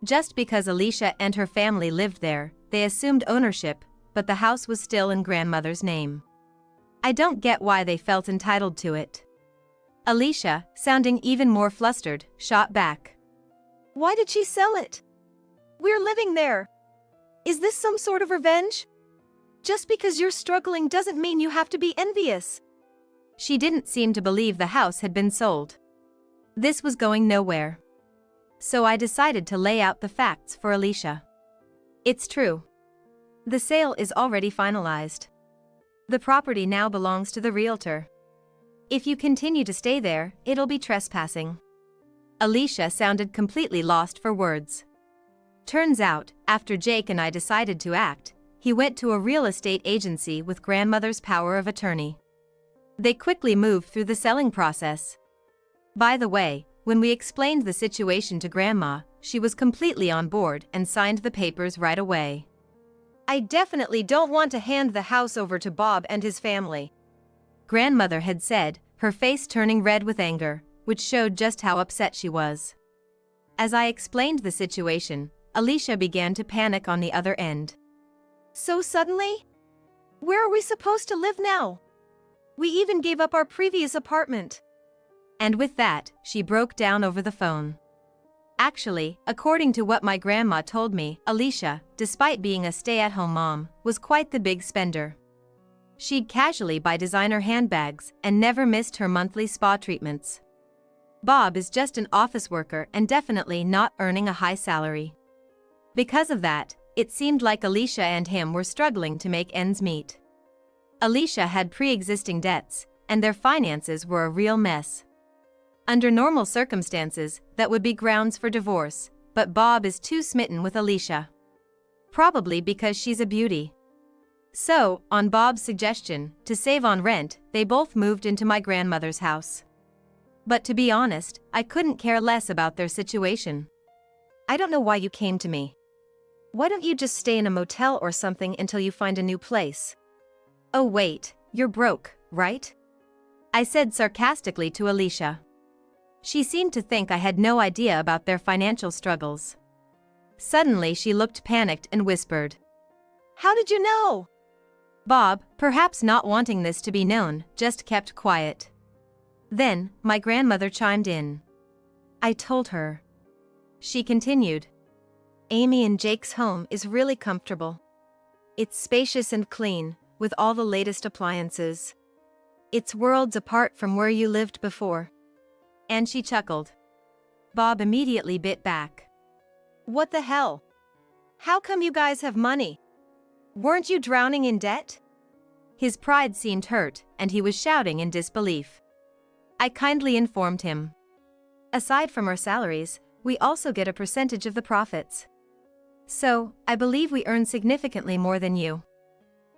Just because Alicia and her family lived there, they assumed ownership, but the house was still in Grandmother's name. I don't get why they felt entitled to it. Alicia, sounding even more flustered, shot back. "Why did she sell it? We're living there. Is this some sort of revenge? Just because you're struggling doesn't mean you have to be envious." She didn't seem to believe the house had been sold. This was going nowhere. So I decided to lay out the facts for Alicia. It's true. The sale is already finalized. The property now belongs to the realtor. If you continue to stay there, it'll be trespassing. Alicia sounded completely lost for words. Turns out, after Jake and I decided to act, he went to a real estate agency with Grandmother's power of attorney. They quickly moved through the selling process. By the way, when we explained the situation to Grandma, she was completely on board and signed the papers right away. "I definitely don't want to hand the house over to Bob and his family," Grandmother had said, her face turning red with anger, which showed just how upset she was. As I explained the situation, Alicia began to panic on the other end. "So suddenly? Where are we supposed to live now? We even gave up our previous apartment." And with that, she broke down over the phone. Actually, according to what my grandma told me, Alicia, despite being a stay-at-home mom, was quite the big spender. She'd casually buy designer handbags and never missed her monthly spa treatments. Bob is just an office worker and definitely not earning a high salary. Because of that, it seemed like Alicia and him were struggling to make ends meet. Alicia had pre-existing debts, and their finances were a real mess. Under normal circumstances, that would be grounds for divorce, but Bob is too smitten with Alicia. Probably because she's a beauty. So, on Bob's suggestion, to save on rent, they both moved into my grandmother's house. But to be honest, I couldn't care less about their situation. "I don't know why you came to me. Why don't you just stay in a motel or something until you find a new place?" "Oh wait, you're broke, right?" I said sarcastically to Alicia. She seemed to think I had no idea about their financial struggles. Suddenly she looked panicked and whispered, "How did you know?" Bob, perhaps not wanting this to be known, just kept quiet. Then, my grandmother chimed in. "I told her." She continued. "Amy and Jake's home is really comfortable. It's spacious and clean, with all the latest appliances. It's worlds apart from where you lived before." And she chuckled. Bob immediately bit back. "What the hell? How come you guys have money? Weren't you drowning in debt?" His pride seemed hurt, and he was shouting in disbelief. I kindly informed him. "Aside from our salaries, we also get a percentage of the profits. So, I believe we earn significantly more than you.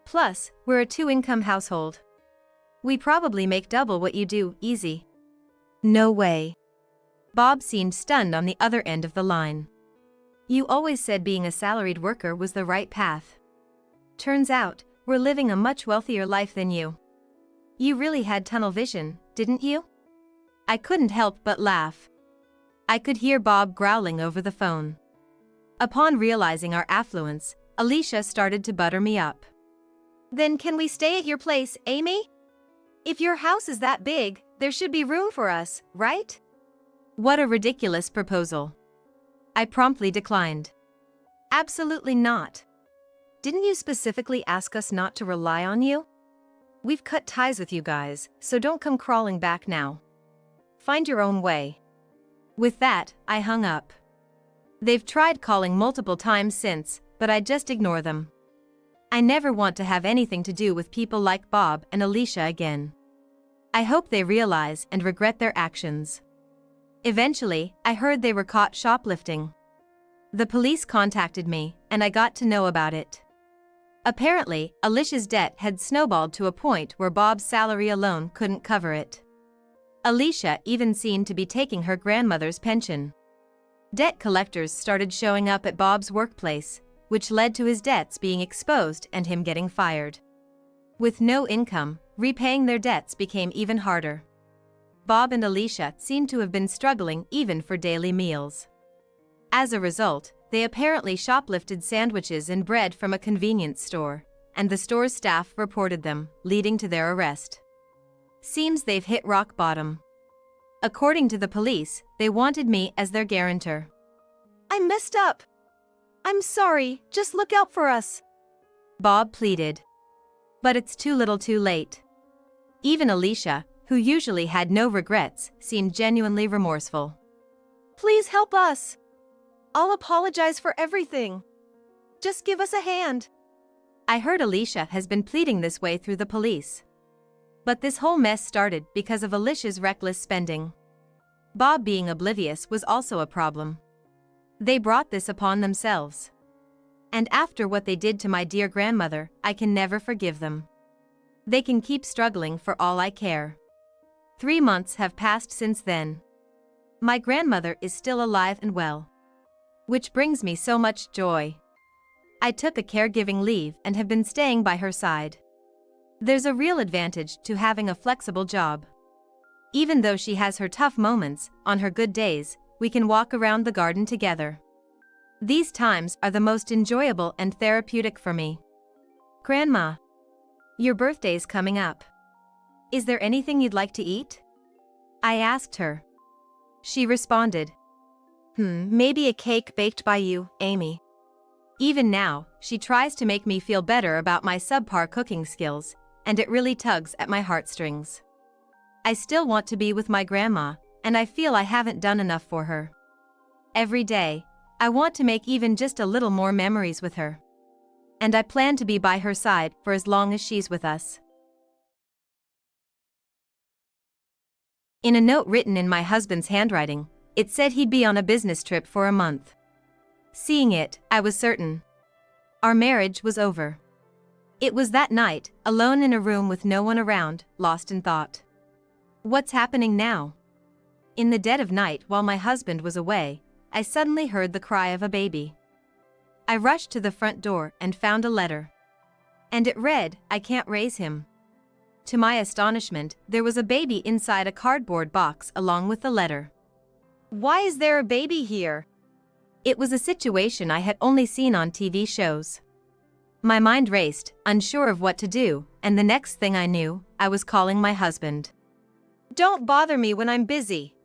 Plus, we're a two-income household." We probably make double what you do, easy. No way. Bob seemed stunned on the other end of the line. You always said being a salaried worker was the right path. Turns out, we're living a much wealthier life than you. You really had tunnel vision, didn't you? I couldn't help but laugh. I could hear Bob growling over the phone. Upon realizing our affluence, Alicia started to butter me up. Then can we stay at your place, Amy? If your house is that big, there should be room for us, right? What a ridiculous proposal. I promptly declined. Absolutely not. Didn't you specifically ask us not to rely on you? We've cut ties with you guys, so don't come crawling back now. Find your own way. With that, I hung up. They've tried calling multiple times since, but I just ignore them. I never want to have anything to do with people like Bob and Alicia again. I hope they realize and regret their actions. Eventually, I heard they were caught shoplifting. The police contacted me, and I got to know about it. Apparently, Alicia's debt had snowballed to a point where Bob's salary alone couldn't cover it. Alicia even seemed to be taking her grandmother's pension. Debt collectors started showing up at Bob's workplace, which led to his debts being exposed and him getting fired. With no income, repaying their debts became even harder. Bob and Alicia seemed to have been struggling even for daily meals. As a result, they apparently shoplifted sandwiches and bread from a convenience store, and the store's staff reported them, leading to their arrest. Seems they've hit rock bottom. According to the police, they wanted me as their guarantor. I messed up. I'm sorry, just look out for us. Bob pleaded. But it's too little too late. Even Alicia, who usually had no regrets, seemed genuinely remorseful. Please help us. I'll apologize for everything. Just give us a hand. I heard Alicia has been pleading this way through the police. But this whole mess started because of Alicia's reckless spending. Bob being oblivious was also a problem. They brought this upon themselves. And after what they did to my dear grandmother, I can never forgive them. They can keep struggling for all I care. 3 months have passed since then. My grandmother is still alive and well. Which brings me so much joy. I took a caregiving leave and have been staying by her side. There's a real advantage to having a flexible job. Even though she has her tough moments, on her good days, we can walk around the garden together. These times are the most enjoyable and therapeutic for me. Grandma, your birthday's coming up. Is there anything you'd like to eat? I asked her. She responded, Maybe a cake baked by you, Amy. Even now, she tries to make me feel better about my subpar cooking skills, and it really tugs at my heartstrings. I still want to be with my grandma, and I feel I haven't done enough for her. Every day, I want to make even just a little more memories with her. And I plan to be by her side for as long as she's with us. In a note written in my husband's handwriting, it said he'd be on a business trip for a month. Seeing it, I was certain. Our marriage was over. It was that night, alone in a room with no one around, lost in thought. What's happening now? In the dead of night while my husband was away, I suddenly heard the cry of a baby. I rushed to the front door and found a letter. And it read, "I can't raise him." To my astonishment, there was a baby inside a cardboard box along with the letter. Why is there a baby here? It was a situation I had only seen on TV shows. My mind raced, unsure of what to do, and the next thing I knew, I was calling my husband. Don't bother me when I'm busy.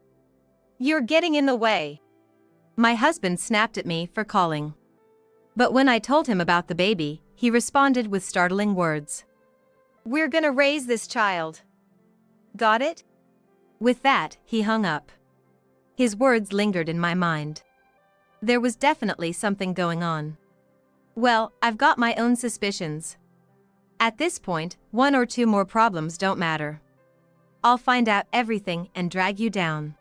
You're getting in the way. My husband snapped at me for calling. But when I told him about the baby, he responded with startling words. We're gonna raise this child. Got it? With that, he hung up. His words lingered in my mind. There was definitely something going on. Well, I've got my own suspicions. At this point, 1 or 2 more problems don't matter. I'll find out everything and drag you down.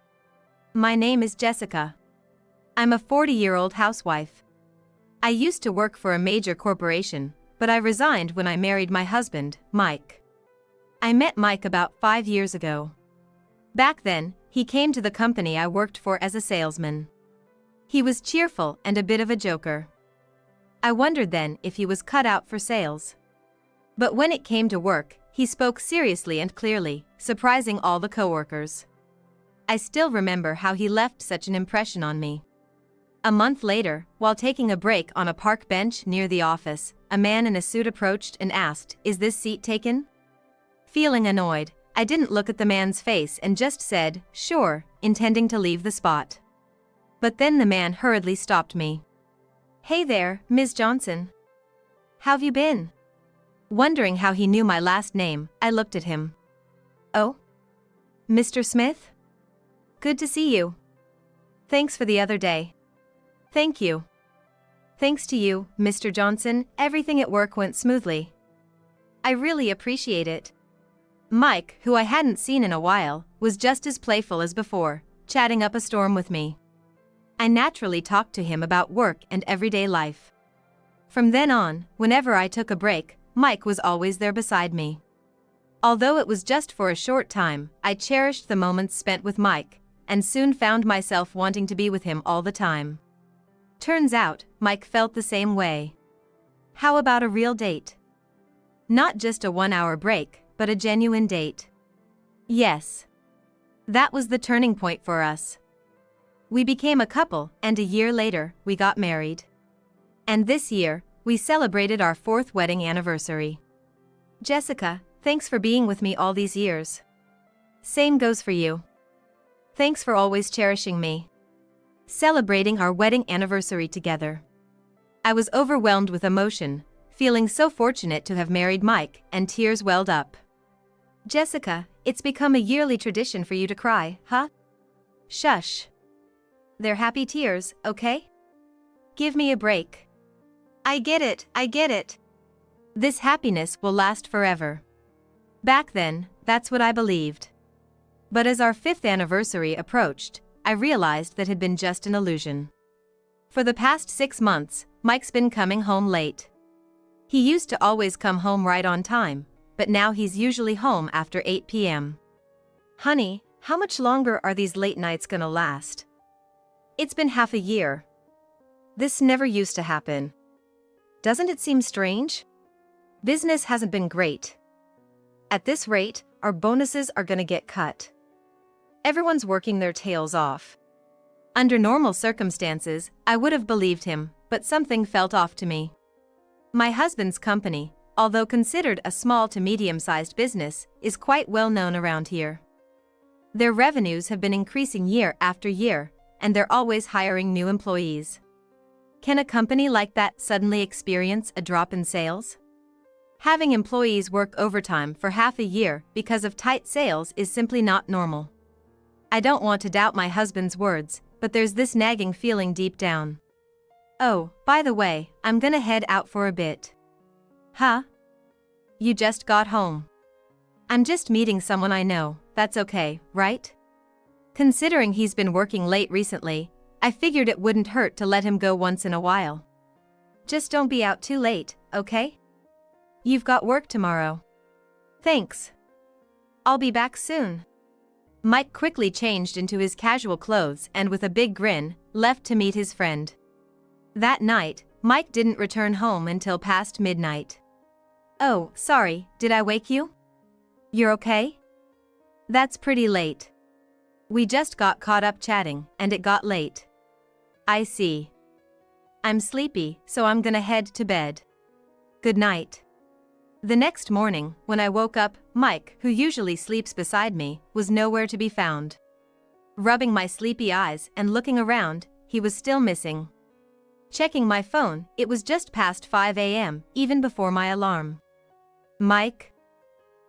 My name is Jessica. I'm a 40-year-old housewife. I used to work for a major corporation, but I resigned when I married my husband, Mike. I met Mike about 5 years ago. Back then, he came to the company I worked for as a salesman. He was cheerful and a bit of a joker. I wondered then if he was cut out for sales. But when it came to work, he spoke seriously and clearly, surprising all the coworkers. I still remember how he left such an impression on me. A month later, while taking a break on a park bench near the office, a man in a suit approached and asked, "Is this seat taken?" Feeling annoyed, I didn't look at the man's face and just said, "Sure," intending to leave the spot. But then the man hurriedly stopped me. "Hey there, Ms. Johnson. How've you been?" Wondering how he knew my last name, I looked at him. "Oh? Mr. Smith? Good to see you. Thanks for the other day." "Thank you." "Thanks to you, Mr. Johnson, everything at work went smoothly." "I really appreciate it." Mike, who I hadn't seen in a while, was just as playful as before, chatting up a storm with me. I naturally talked to him about work and everyday life. From then on, whenever I took a break, Mike was always there beside me. Although it was just for a short time, I cherished the moments spent with Mike, and soon found myself wanting to be with him all the time. Turns out, Mike felt the same way. How about a real date? Not just a 1-hour break, but a genuine date. Yes. That was the turning point for us. We became a couple, and a year later, we got married. And this year, we celebrated our 4th wedding anniversary. Jessica, thanks for being with me all these years. Same goes for you. Thanks for always cherishing me. Celebrating our wedding anniversary together. I was overwhelmed with emotion, feeling so fortunate to have married Mike, and tears welled up. Jessica, it's become a yearly tradition for you to cry, huh? Shush. They're happy tears, okay? Give me a break. I get it. This happiness will last forever. Back then, that's what I believed. But as our 5th anniversary approached, I realized that had been just an illusion. For the past 6 months, Mike's been coming home late. He used to always come home right on time, but now he's usually home after 8 p.m. Honey, how much longer are these late nights gonna last? It's been half a year. This never used to happen. Doesn't it seem strange? Business hasn't been great. At this rate, our bonuses are gonna get cut. Everyone's working their tails off. Under normal circumstances, I would have believed him, but something felt off to me. My husband's company, although considered a small to medium-sized business, is quite well known around here. Their revenues have been increasing year after year, and they're always hiring new employees. Can a company like that suddenly experience a drop in sales? Having employees work overtime for half a year because of tight sales is simply not normal. I don't want to doubt my husband's words, but there's this nagging feeling deep down. Oh, by the way, I'm gonna head out for a bit. Huh? You just got home. I'm just meeting someone I know, that's okay, right? Considering he's been working late recently, I figured it wouldn't hurt to let him go once in a while. Just don't be out too late, okay? You've got work tomorrow. Thanks. I'll be back soon. Mike quickly changed into his casual clothes and with a big grin, left to meet his friend. That night, Mike didn't return home until past midnight. Oh, sorry, did I wake you? You're okay? That's pretty late. We just got caught up chatting, and it got late. I see. I'm sleepy, so I'm gonna head to bed. Good night. The next morning, when I woke up, Mike, who usually sleeps beside me, was nowhere to be found. Rubbing my sleepy eyes and looking around, he was still missing. Checking my phone, it was just past 5 a.m., even before my alarm. Mike?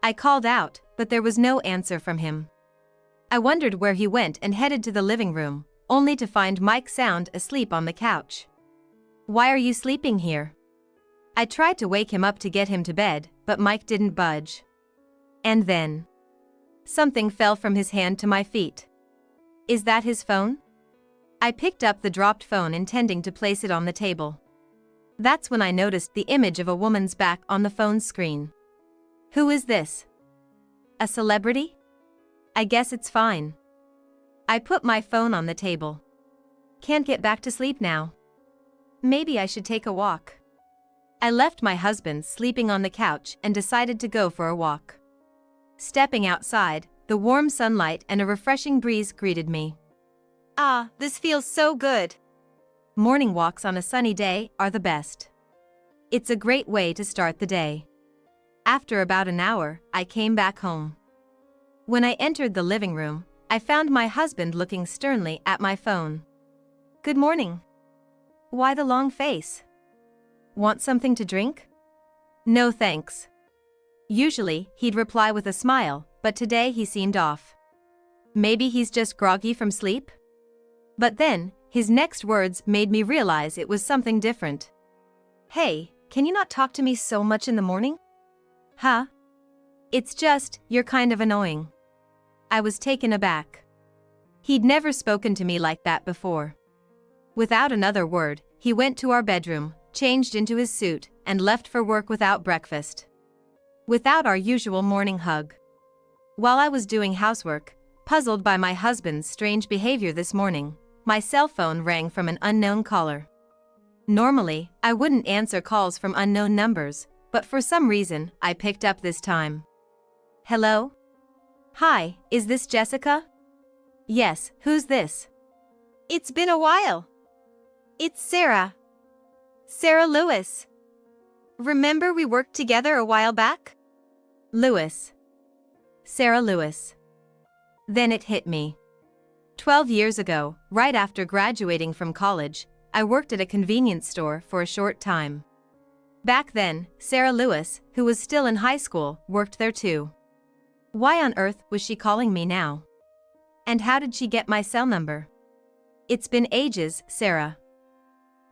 I called out, but there was no answer from him. I wondered where he went and headed to the living room, only to find Mike sound asleep on the couch. Why are you sleeping here? I tried to wake him up to get him to bed, but Mike didn't budge. And then something fell from his hand to my feet. Is that his phone? I picked up the dropped phone intending to place it on the table. That's when I noticed the image of a woman's back on the phone's screen. Who is this? A celebrity? I guess it's fine. I put my phone on the table. Can't get back to sleep now. Maybe I should take a walk. I left my husband sleeping on the couch and decided to go for a walk. Stepping outside, the warm sunlight and a refreshing breeze greeted me. Ah, this feels so good. Morning walks on a sunny day are the best. It's a great way to start the day. After about an hour, I came back home. When I entered the living room, I found my husband looking sternly at my phone. Good morning. Why the long face? Want something to drink? No thanks. Usually, he'd reply with a smile, but today he seemed off. Maybe he's just groggy from sleep? But then, his next words made me realize it was something different. Hey, can you not talk to me so much in the morning? Huh? It's just, you're kind of annoying. I was taken aback. He'd never spoken to me like that before. Without another word, he went to our bedroom, changed into his suit, and left for work without breakfast. Without our usual morning hug. While I was doing housework, puzzled by my husband's strange behavior this morning, my cell phone rang from an unknown caller. Normally, I wouldn't answer calls from unknown numbers, but for some reason, I picked up this time. Hello? Hi, is this Jessica? Yes, who's this? It's been a while. It's Sarah. Sarah Lewis. Remember we worked together a while back? Lewis. Sarah Lewis. Then it hit me. 12 years ago, right after graduating from college, I worked at a convenience store for a short time. Back then, Sarah Lewis, who was still in high school, worked there too. Why on earth was she calling me now? And how did she get my cell number? It's been ages, Sarah.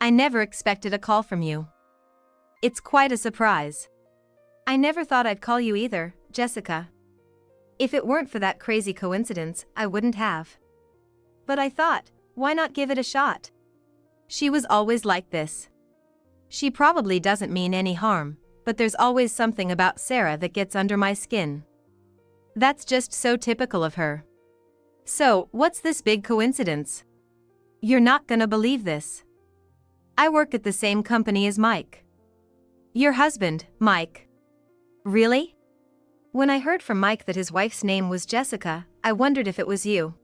I never expected a call from you. It's quite a surprise. I never thought I'd call you either, Jessica. If it weren't for that crazy coincidence, I wouldn't have. But I thought, why not give it a shot? She was always like this. She probably doesn't mean any harm, but there's always something about Sarah that gets under my skin. That's just so typical of her. So, what's this big coincidence? You're not gonna believe this. I work at the same company as Mike. Your husband, Mike. Really? When I heard from Mike that his wife's name was Jessica, I wondered if it was you.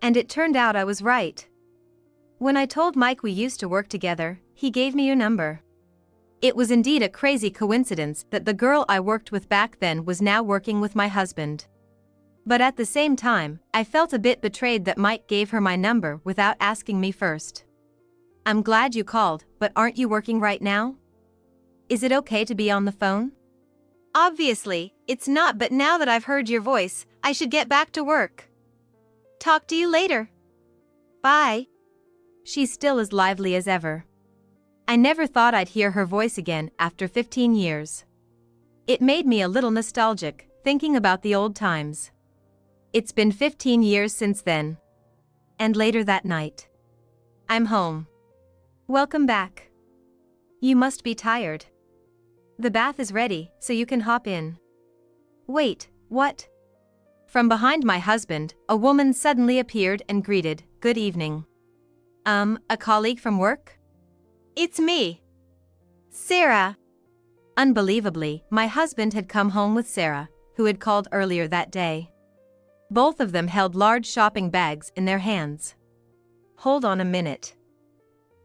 And it turned out I was right. When I told Mike we used to work together, he gave me your number. It was indeed a crazy coincidence that the girl I worked with back then was now working with my husband. But at the same time, I felt a bit betrayed that Mike gave her my number without asking me first. I'm glad you called, but aren't you working right now? Is it okay to be on the phone? Obviously, it's not, but now that I've heard your voice, I should get back to work. Talk to you later. Bye. She's still as lively as ever. I never thought I'd hear her voice again after 15 years. It made me a little nostalgic, thinking about the old times. It's been 15 years since then. And later that night. I'm home. Welcome back. You must be tired. The bath is ready, so you can hop in. Wait, what? From behind my husband, a woman suddenly appeared and greeted, "Good evening." A colleague from work? It's me. Sarah. Unbelievably, my husband had come home with Sarah, who had called earlier that day. Both of them held large shopping bags in their hands. Hold on a minute.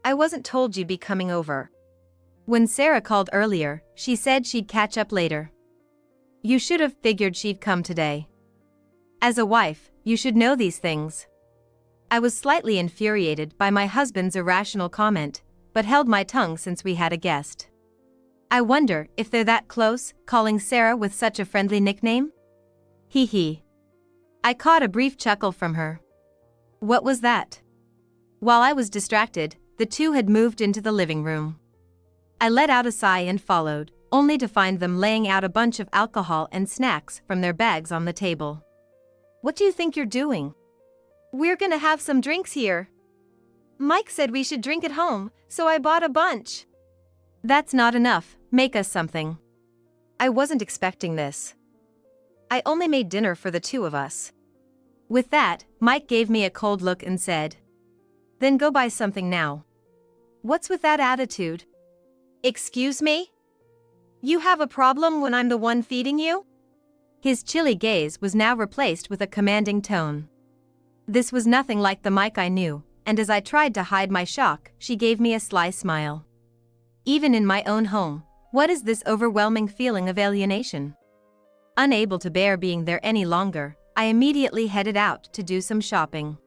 I wasn't told you'd be coming over. When Sarah called earlier, she said she'd catch up later. You should have figured she'd come today. As a wife, you should know these things. I was slightly infuriated by my husband's irrational comment, but held my tongue since we had a guest. I wonder if they're that close, calling Sarah with such a friendly nickname? Hee hee. I caught a brief chuckle from her. What was that? While I was distracted, the two had moved into the living room. I let out a sigh and followed, only to find them laying out a bunch of alcohol and snacks from their bags on the table. What do you think you're doing? We're gonna have some drinks here. Mike said we should drink at home, so I bought a bunch. That's not enough, make us something. I wasn't expecting this. I only made dinner for the two of us. With that, Mike gave me a cold look and said, "Then go buy something now." What's with that attitude? Excuse me? You have a problem when I'm the one feeding you? His chilly gaze was now replaced with a commanding tone. This was nothing like the Mike I knew, and as I tried to hide my shock, she gave me a sly smile. Even in my own home, what is this overwhelming feeling of alienation? Unable to bear being there any longer, I immediately headed out to do some shopping.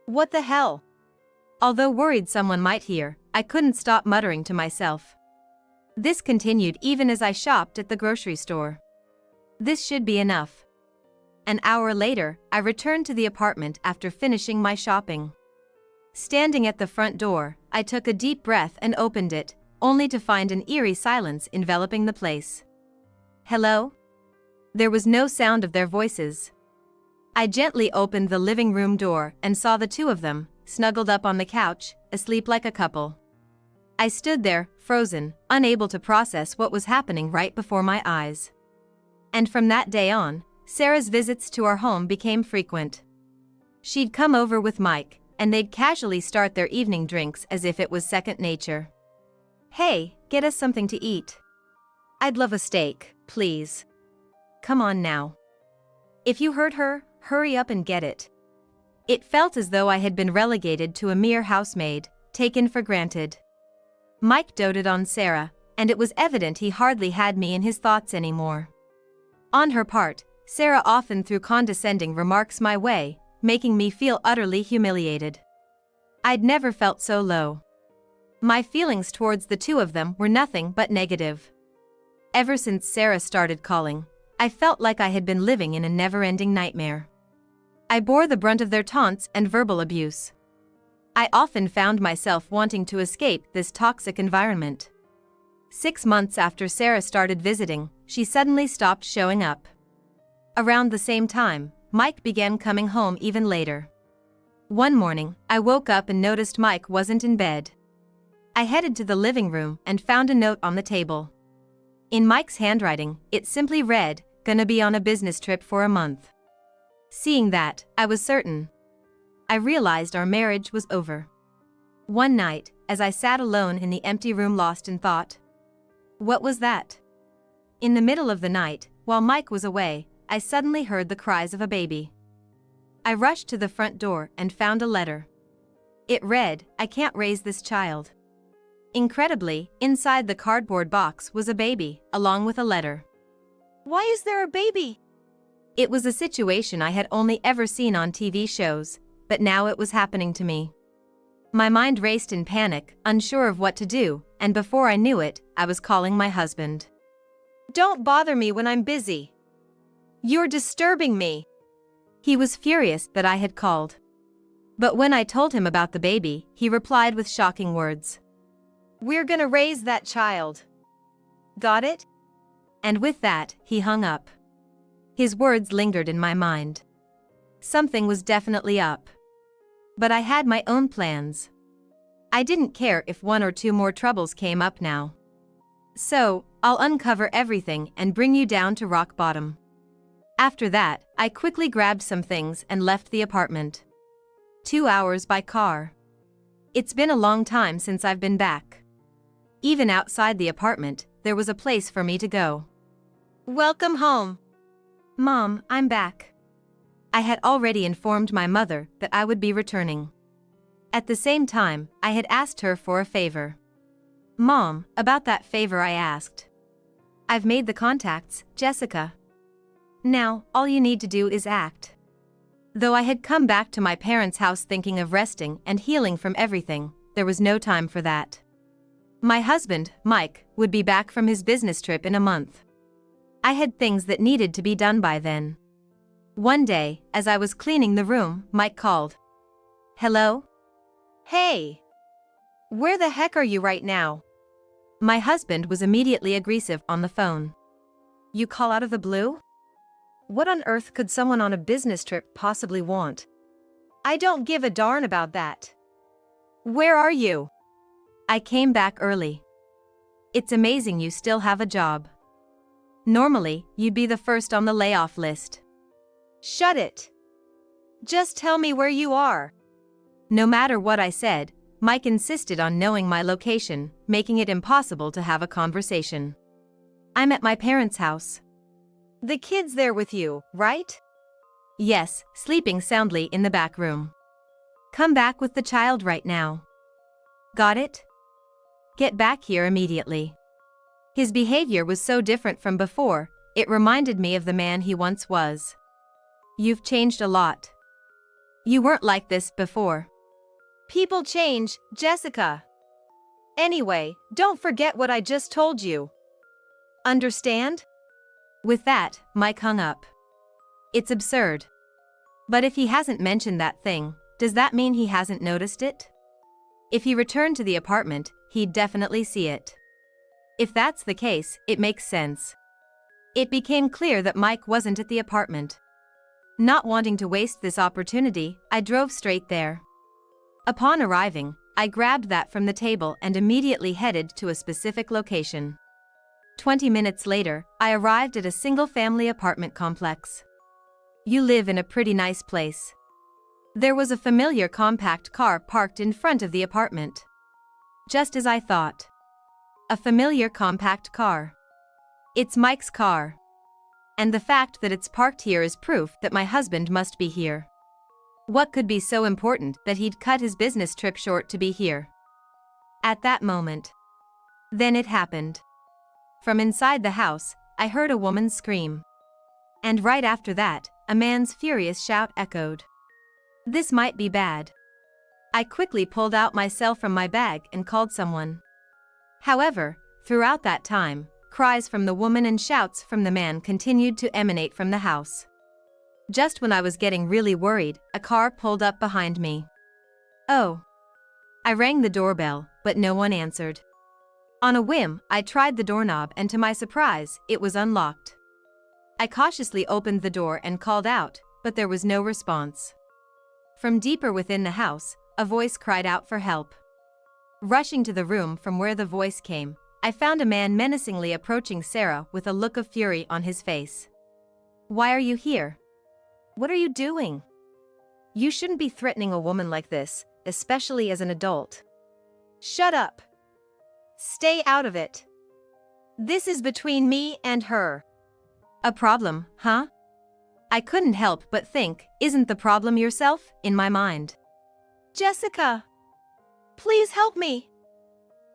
What the hell? Although worried someone might hear, I couldn't stop muttering to myself. This continued even as I shopped at the grocery store. This should be enough. An hour later, I returned to the apartment after finishing my shopping. Standing at the front door, I took a deep breath and opened it, only to find an eerie silence enveloping the place. "Hello?" There was no sound of their voices. I gently opened the living room door and saw the two of them, snuggled up on the couch, asleep like a couple. I stood there, frozen, unable to process what was happening right before my eyes. And from that day on, Sarah's visits to our home became frequent. She'd come over with Mike, and they'd casually start their evening drinks as if it was second nature. "Hey, get us something to eat. I'd love a steak, please. Come on now. If you heard her, hurry up and get it." It felt as though I had been relegated to a mere housemaid, taken for granted. Mike doted on Sarah, and it was evident he hardly had me in his thoughts anymore. On her part, Sarah often threw condescending remarks my way, making me feel utterly humiliated. I'd never felt so low. My feelings towards the two of them were nothing but negative. Ever since Sarah started calling, I felt like I had been living in a never-ending nightmare. I bore the brunt of their taunts and verbal abuse. I often found myself wanting to escape this toxic environment. 6 months after Sarah started visiting, she suddenly stopped showing up. Around the same time, Mike began coming home even later. One morning, I woke up and noticed Mike wasn't in bed. I headed to the living room and found a note on the table. In Mike's handwriting, it simply read, "Gonna be on a business trip for a month." Seeing that, I was certain. I realized our marriage was over. One night, as I sat alone in the empty room lost in thought. What was that? In the middle of the night, while Mike was away, I suddenly heard the cries of a baby. I rushed to the front door and found a letter. It read, "I can't raise this child." Incredibly, inside the cardboard box was a baby, along with a letter. Why is there a baby? It was a situation I had only ever seen on TV shows, but now it was happening to me. My mind raced in panic, unsure of what to do, and before I knew it, I was calling my husband. "Don't bother me when I'm busy. You're disturbing me." He was furious that I had called. But when I told him about the baby, he replied with shocking words. "We're gonna raise that child. Got it?" And with that, he hung up. His words lingered in my mind. Something was definitely up. But I had my own plans. I didn't care if 1 or 2 more troubles came up now. So, I'll uncover everything and bring you down to rock bottom. After that, I quickly grabbed some things and left the apartment. 2 hours by car. It's been a long time since I've been back. Even outside the apartment, there was a place for me to go. "Welcome home." "Mom, I'm back." I had already informed my mother that I would be returning. At the same time, I had asked her for a favor. "Mom, about that favor I asked. I've made the contacts, Jessica. Now, all you need to do is act." Though I had come back to my parents' house thinking of resting and healing from everything, there was no time for that. My husband, Mike, would be back from his business trip in a month. I had things that needed to be done by then. One day, as I was cleaning the room, Mike called. "Hello?" "Hey! Where the heck are you right now?" My husband was immediately aggressive on the phone. "You call out of the blue? What on earth could someone on a business trip possibly want?" "I don't give a darn about that. Where are you?" "I came back early. It's amazing you still have a job." Normally, you'd be the first on the layoff list. Shut it. Just tell me where you are. No matter what I said, Mike insisted on knowing my location, making it impossible to have a conversation. I'm at my parents' house. The kid's there with you, right? Yes, sleeping soundly in the back room. Come back with the child right now. Got it? Get back here immediately. His behavior was so different from before, it reminded me of the man he once was. You've changed a lot. You weren't like this before. People change, Jessica. Anyway, don't forget what I just told you. Understand? With that, Mike hung up. It's absurd. But if he hasn't mentioned that thing, does that mean he hasn't noticed it? If he returned to the apartment, he'd definitely see it. If that's the case, it makes sense. It became clear that Mike wasn't at the apartment. Not wanting to waste this opportunity, I drove straight there. Upon arriving, I grabbed that from the table and immediately headed to a specific location. 20 minutes later, I arrived at a single-family apartment complex. You live in a pretty nice place. There was a familiar compact car parked in front of the apartment. Just as I thought. A familiar compact car. It's Mike's car. And the fact that it's parked here is proof that my husband must be here. What could be so important that he'd cut his business trip short to be here? At that moment. Then it happened. From inside the house, I heard a woman's scream. And right after that, a man's furious shout echoed. This might be bad. I quickly pulled out my cell from my bag and called someone. However, throughout that time, cries from the woman and shouts from the man continued to emanate from the house. Just when I was getting really worried, a car pulled up behind me. Oh. I rang the doorbell, but no one answered. On a whim, I tried the doorknob and to my surprise, it was unlocked. I cautiously opened the door and called out, but there was no response. From deeper within the house, a voice cried out for help. Rushing to the room from where the voice came, I found a man menacingly approaching Sarah with a look of fury on his face. Why are you here? What are you doing? You shouldn't be threatening a woman like this, especially as an adult. Shut up. Stay out of it. This is between me and her. A problem, huh? I couldn't help but think, isn't the problem yourself, in my mind? Jessica! Please help me!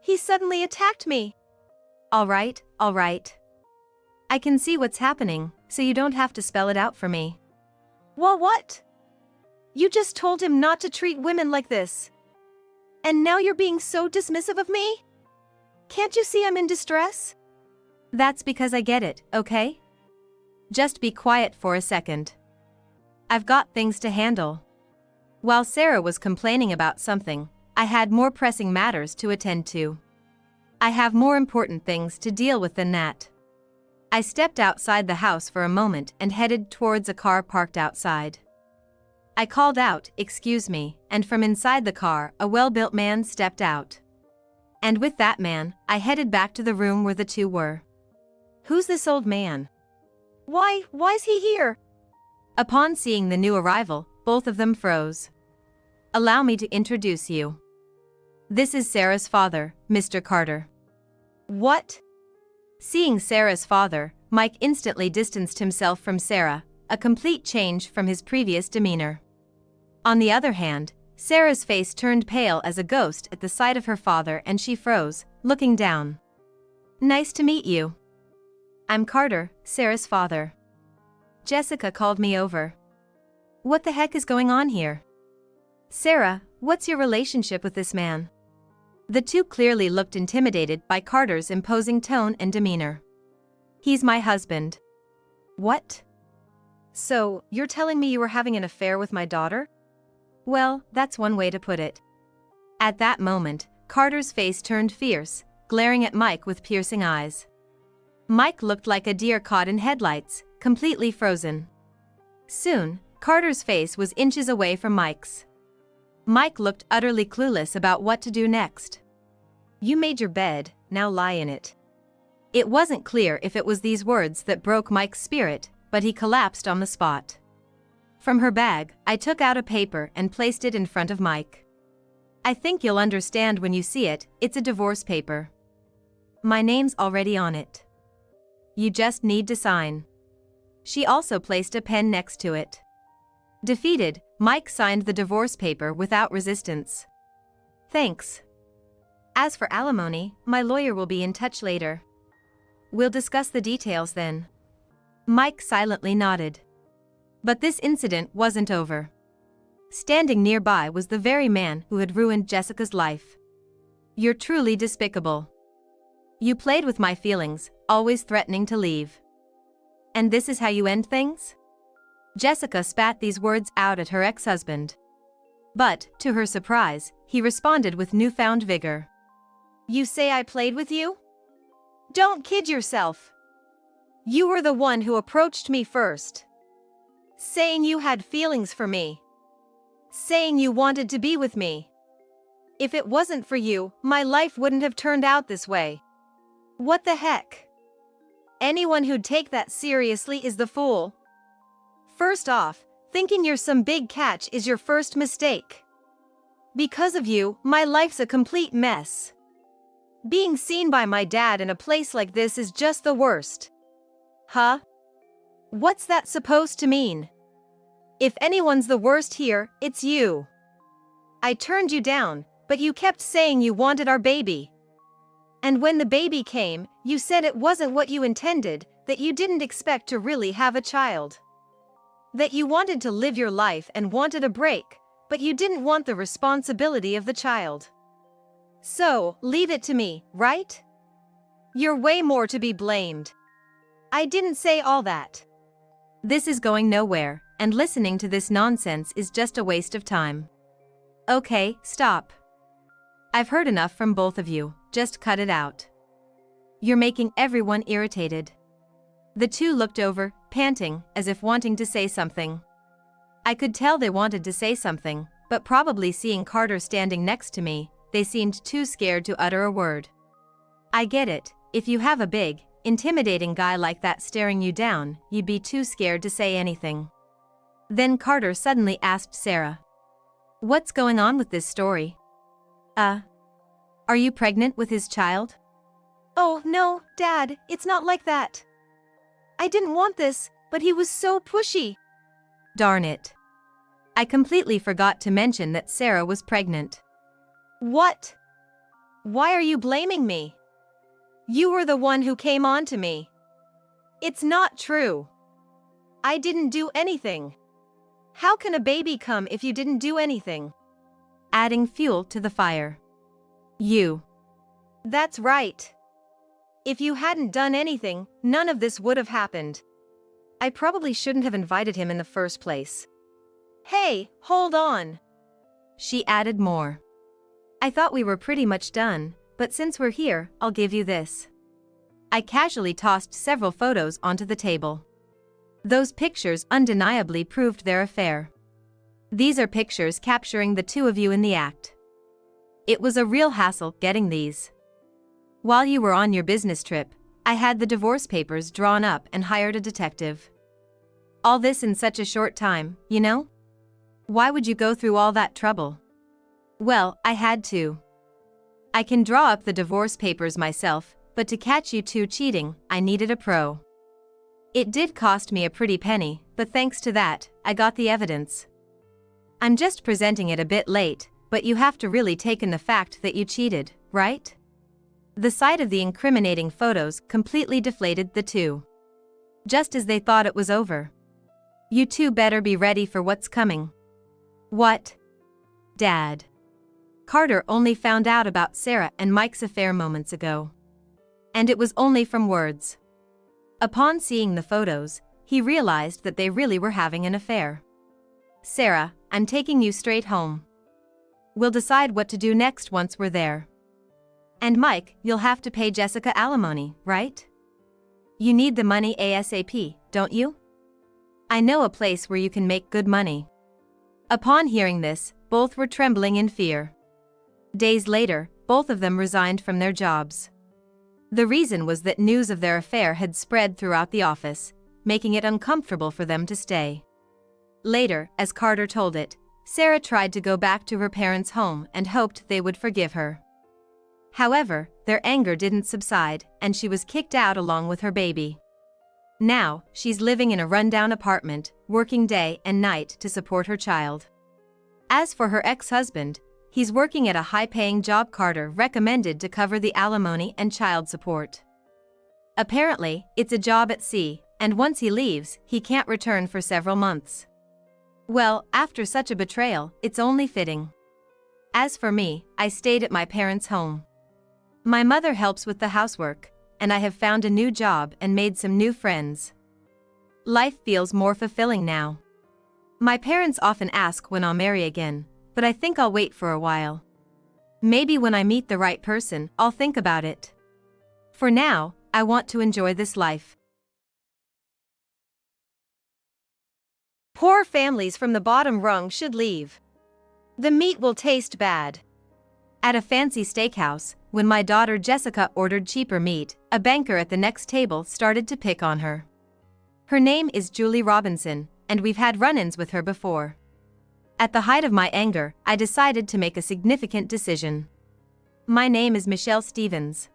He suddenly attacked me. All right. I can see what's happening, so you don't have to spell it out for me. Well, what? You just told him not to treat women like this. And now you're being so dismissive of me? Can't you see I'm in distress? That's because I get it, okay? Just be quiet for a second. I've got things to handle. While Sarah was complaining about something, I had more pressing matters to attend to. I have more important things to deal with than that. I stepped outside the house for a moment and headed towards a car parked outside. I called out, "Excuse me," and from inside the car, a well-built man stepped out. And with that man, I headed back to the room where the two were. Who's this old man? Why's he here? Upon seeing the new arrival, both of them froze. Allow me to introduce you. This is Sarah's father, Mr. Carter. What? Seeing Sarah's father, Mike instantly distanced himself from Sarah, a complete change from his previous demeanor. On the other hand, Sarah's face turned pale as a ghost at the sight of her father and she froze, looking down. Nice to meet you. I'm Carter, Sarah's father. Jessica called me over. What the heck is going on here? Sarah, what's your relationship with this man? The two clearly looked intimidated by Carter's imposing tone and demeanor. He's my husband. What? So, you're telling me you were having an affair with my daughter? Well, that's one way to put it. At that moment, Carter's face turned fierce, glaring at Mike with piercing eyes. Mike looked like a deer caught in headlights, completely frozen. Soon, Carter's face was inches away from Mike's. Mike looked utterly clueless about what to do next. You made your bed, now lie in it. It wasn't clear if it was these words that broke Mike's spirit, but he collapsed on the spot. From her bag, I took out a paper and placed it in front of Mike. I think you'll understand when you see it, it's a divorce paper. My name's already on it. You just need to sign. She also placed a pen next to it. Defeated, Mike signed the divorce paper without resistance. Thanks. As for alimony, my lawyer will be in touch later. We'll discuss the details then. Mike silently nodded. But this incident wasn't over. Standing nearby was the very man who had ruined Jessica's life. You're truly despicable. You played with my feelings, always threatening to leave. And this is how you end things? Jessica spat these words out at her ex-husband. But, to her surprise, he responded with newfound vigor. You say I played with you? Don't kid yourself. You were the one who approached me first. Saying you had feelings for me. Saying you wanted to be with me. If it wasn't for you, my life wouldn't have turned out this way. What the heck? Anyone who'd take that seriously is the fool. First off, thinking you're some big catch is your first mistake. Because of you, my life's a complete mess. Being seen by my dad in a place like this is just the worst. Huh? What's that supposed to mean? If anyone's the worst here, it's you. I turned you down, but you kept saying you wanted our baby. And when the baby came, you said it wasn't what you intended, that you didn't expect to really have a child. That you wanted to live your life and wanted a break, but you didn't want the responsibility of the child. So, leave it to me, right? You're way more to be blamed. I didn't say all that. This is going nowhere, and listening to this nonsense is just a waste of time. Okay, stop. I've heard enough from both of you, just cut it out. You're making everyone irritated. The two looked over, panting, as if wanting to say something. I could tell they wanted to say something, but probably seeing Carter standing next to me, they seemed too scared to utter a word. I get it, if you have a big, intimidating guy like that staring you down, you'd be too scared to say anything. Then Carter suddenly asked Sarah. What's going on with this story? Are you pregnant with his child? Oh, no, Dad, it's not like that. I didn't want this, but he was so pushy. Darn it. I completely forgot to mention that Sarah was pregnant. What? Why are you blaming me? You were the one who came on to me. It's not true. I didn't do anything. How can a baby come if you didn't do anything? Adding fuel to the fire. You. That's right. If you hadn't done anything, none of this would have happened. I probably shouldn't have invited him in the first place. Hey, hold on. She added more. I thought we were pretty much done, but since we're here, I'll give you this. I casually tossed several photos onto the table. Those pictures undeniably proved their affair. These are pictures capturing the two of you in the act. It was a real hassle getting these. While you were on your business trip, I had the divorce papers drawn up and hired a detective. All this in such a short time, you know? Why would you go through all that trouble? Well, I had to. I can draw up the divorce papers myself, but to catch you two cheating, I needed a pro. It did cost me a pretty penny, but thanks to that, I got the evidence. I'm just presenting it a bit late, but you have to really take in the fact that you cheated, right? The sight of the incriminating photos completely deflated the two. Just as they thought it was over. You two better be ready for what's coming. What? Dad. Carter only found out about Sarah and Mike's affair moments ago. And it was only from words. Upon seeing the photos, he realized that they really were having an affair. Sarah, I'm taking you straight home. We'll decide what to do next once we're there. And Mike, you'll have to pay Jessica alimony, right? You need the money ASAP, don't you? I know a place where you can make good money. Upon hearing this, both were trembling in fear. Days later, both of them resigned from their jobs. The reason was that news of their affair had spread throughout the office, making it uncomfortable for them to stay. Later, as Carter told it, Sarah tried to go back to her parents' home and hoped they would forgive her. However, their anger didn't subside, and she was kicked out along with her baby. Now, she's living in a rundown apartment, working day and night to support her child. As for her ex-husband, he's working at a high-paying job Carter recommended to cover the alimony and child support. Apparently, it's a job at sea, and once he leaves, he can't return for several months. Well, after such a betrayal, it's only fitting. As for me, I stayed at my parents' home. My mother helps with the housework, and I have found a new job and made some new friends. Life feels more fulfilling now. My parents often ask when I'll marry again, but I think I'll wait for a while. Maybe when I meet the right person, I'll think about it. For now, I want to enjoy this life. Poor families from the bottom rung should leave. The meat will taste bad. At a fancy steakhouse, when my daughter Jessica ordered cheaper meat, a banker at the next table started to pick on her. Her name is Julie Robinson, and we've had run-ins with her before. At the height of my anger, I decided to make a significant decision. My name is Michelle Stevens.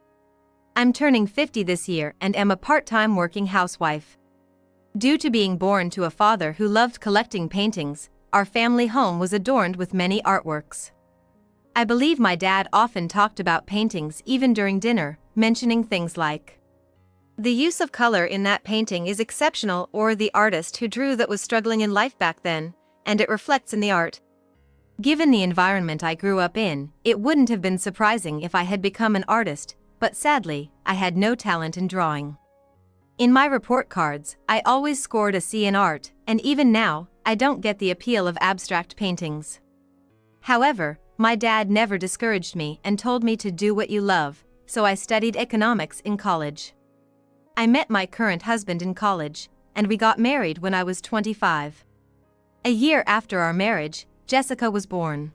I'm turning 50 this year and am a part-time working housewife. Due to being born to a father who loved collecting paintings, our family home was adorned with many artworks. I believe my dad often talked about paintings even during dinner, mentioning things like, "The use of color in that painting is exceptional," or "the artist who drew that was struggling in life back then, and it reflects in the art." Given the environment I grew up in, it wouldn't have been surprising if I had become an artist, but sadly, I had no talent in drawing. In my report cards, I always scored a C in art, and even now, I don't get the appeal of abstract paintings. However, my dad never discouraged me and told me to do what you love, so I studied economics in college. I met my current husband in college, and we got married when I was 25. A year after our marriage, Jessica was born.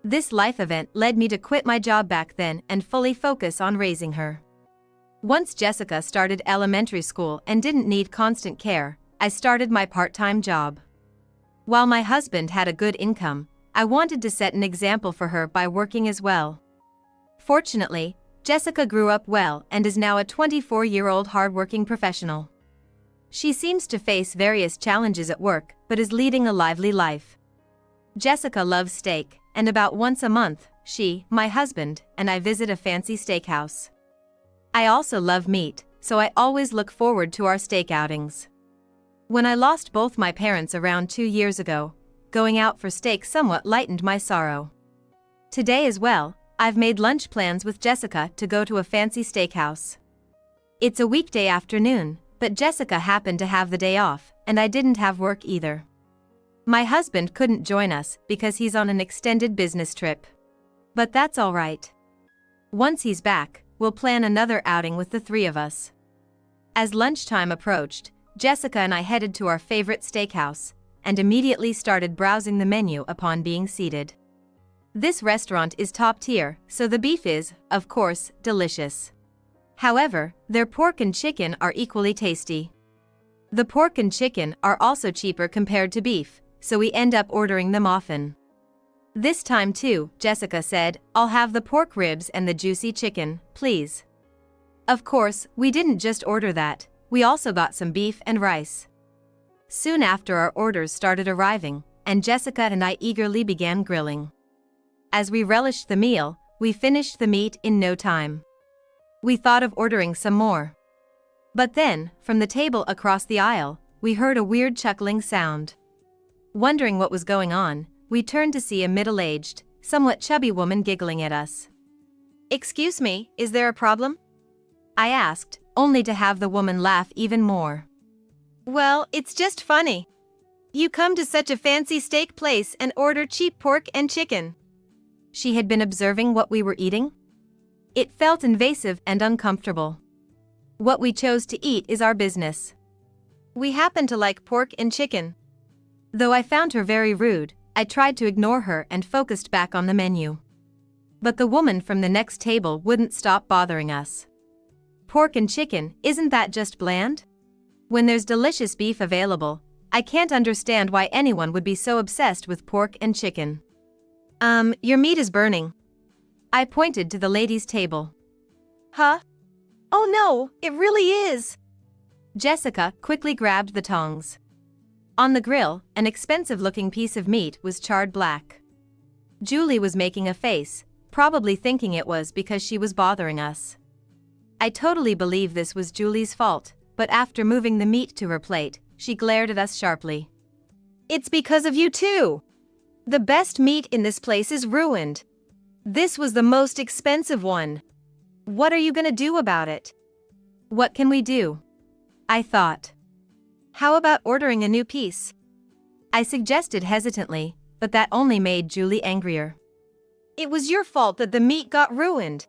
This life event led me to quit my job back then and fully focus on raising her. Once Jessica started elementary school and didn't need constant care, I started my part-time job. While my husband had a good income, I wanted to set an example for her by working as well. Fortunately, Jessica grew up well and is now a 24-year-old hardworking professional. She seems to face various challenges at work, but is leading a lively life. Jessica loves steak, and about once a month, she, my husband, and I visit a fancy steakhouse. I also love meat, so I always look forward to our steak outings. When I lost both my parents around 2 years ago, going out for steak somewhat lightened my sorrow. Today as well, I've made lunch plans with Jessica to go to a fancy steakhouse. It's a weekday afternoon, but Jessica happened to have the day off, and I didn't have work either. My husband couldn't join us because he's on an extended business trip. But that's all right. Once he's back, we'll plan another outing with the three of us. As lunchtime approached, Jessica and I headed to our favorite steakhouse, and immediately started browsing the menu upon being seated. This restaurant is top tier, so the beef is, of course, delicious. However, their pork and chicken are equally tasty. The pork and chicken are also cheaper compared to beef, so we end up ordering them often. This time too, Jessica said, "I'll have the pork ribs and the juicy chicken, please." Of course, we didn't just order that, we also got some beef and rice. Soon after our orders started arriving, and Jessica and I eagerly began grilling. As we relished the meal, we finished the meat in no time. We thought of ordering some more. But then, from the table across the aisle, we heard a weird chuckling sound. Wondering what was going on, we turned to see a middle-aged, somewhat chubby woman giggling at us. "Excuse me, is there a problem?" I asked, only to have the woman laugh even more. "Well, it's just funny. You come to such a fancy steak place and order cheap pork and chicken." She had been observing what we were eating? It felt invasive and uncomfortable. What we chose to eat is our business. We happen to like pork and chicken. Though I found her very rude, I tried to ignore her and focused back on the menu. But the woman from the next table wouldn't stop bothering us. Pork and chicken, isn't that just bland? When there's delicious beef available, I can't understand why anyone would be so obsessed with pork and chicken. Your meat is burning. I pointed to the ladies' table. Huh? Oh no, it really is. Jessica quickly grabbed the tongs. On the grill, an expensive-looking piece of meat was charred black. Julie was making a face, probably thinking it was because she was bothering us. I totally believe this was Julie's fault, but after moving the meat to her plate, she glared at us sharply. It's because of you too. The best meat in this place is ruined. This was the most expensive one. What are you gonna do about it? What can we do? I thought. How about ordering a new piece? I suggested hesitantly, but that only made Julie angrier. It was your fault that the meat got ruined.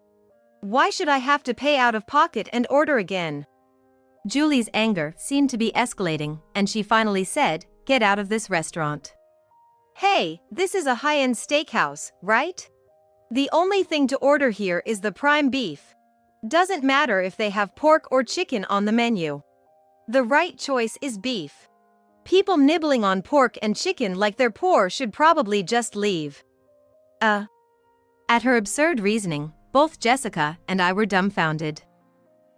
Why should I have to pay out of pocket and order again? Julie's anger seemed to be escalating, and she finally said, "Get out of this restaurant." Hey, this is a high-end steakhouse, right? The only thing to order here is the prime beef. Doesn't matter if they have pork or chicken on the menu. The right choice is beef. People nibbling on pork and chicken like they're poor should probably just leave. At her absurd reasoning, both Jessica and I were dumbfounded.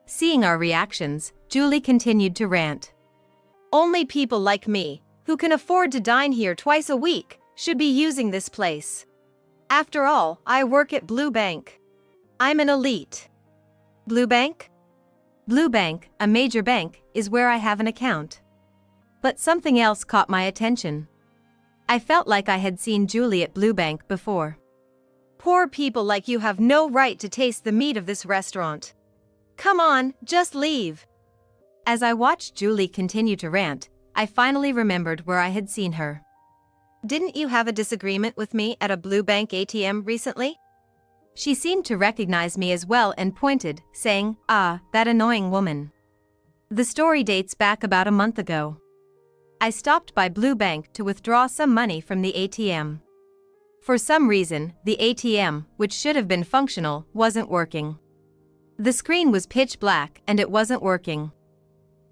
Seeing our reactions, Julie continued to rant. Only people like me, who can afford to dine here twice a week, should be using this place. After all, I work at Blue Bank. I'm an elite. Blue Bank? Blue Bank, a major bank, is where I have an account. But something else caught my attention. I felt like I had seen Julie at Blue Bank before. Poor people like you have no right to taste the meat of this restaurant. Come on, just leave. As I watched Julie continue to rant, I finally remembered where I had seen her. Didn't you have a disagreement with me at a Blue Bank ATM recently? She seemed to recognize me as well and pointed, saying, "Ah, that annoying woman." The story dates back about a month ago. I stopped by Blue Bank to withdraw some money from the ATM. For some reason, the ATM, which should have been functional, wasn't working. The screen was pitch black and it wasn't working.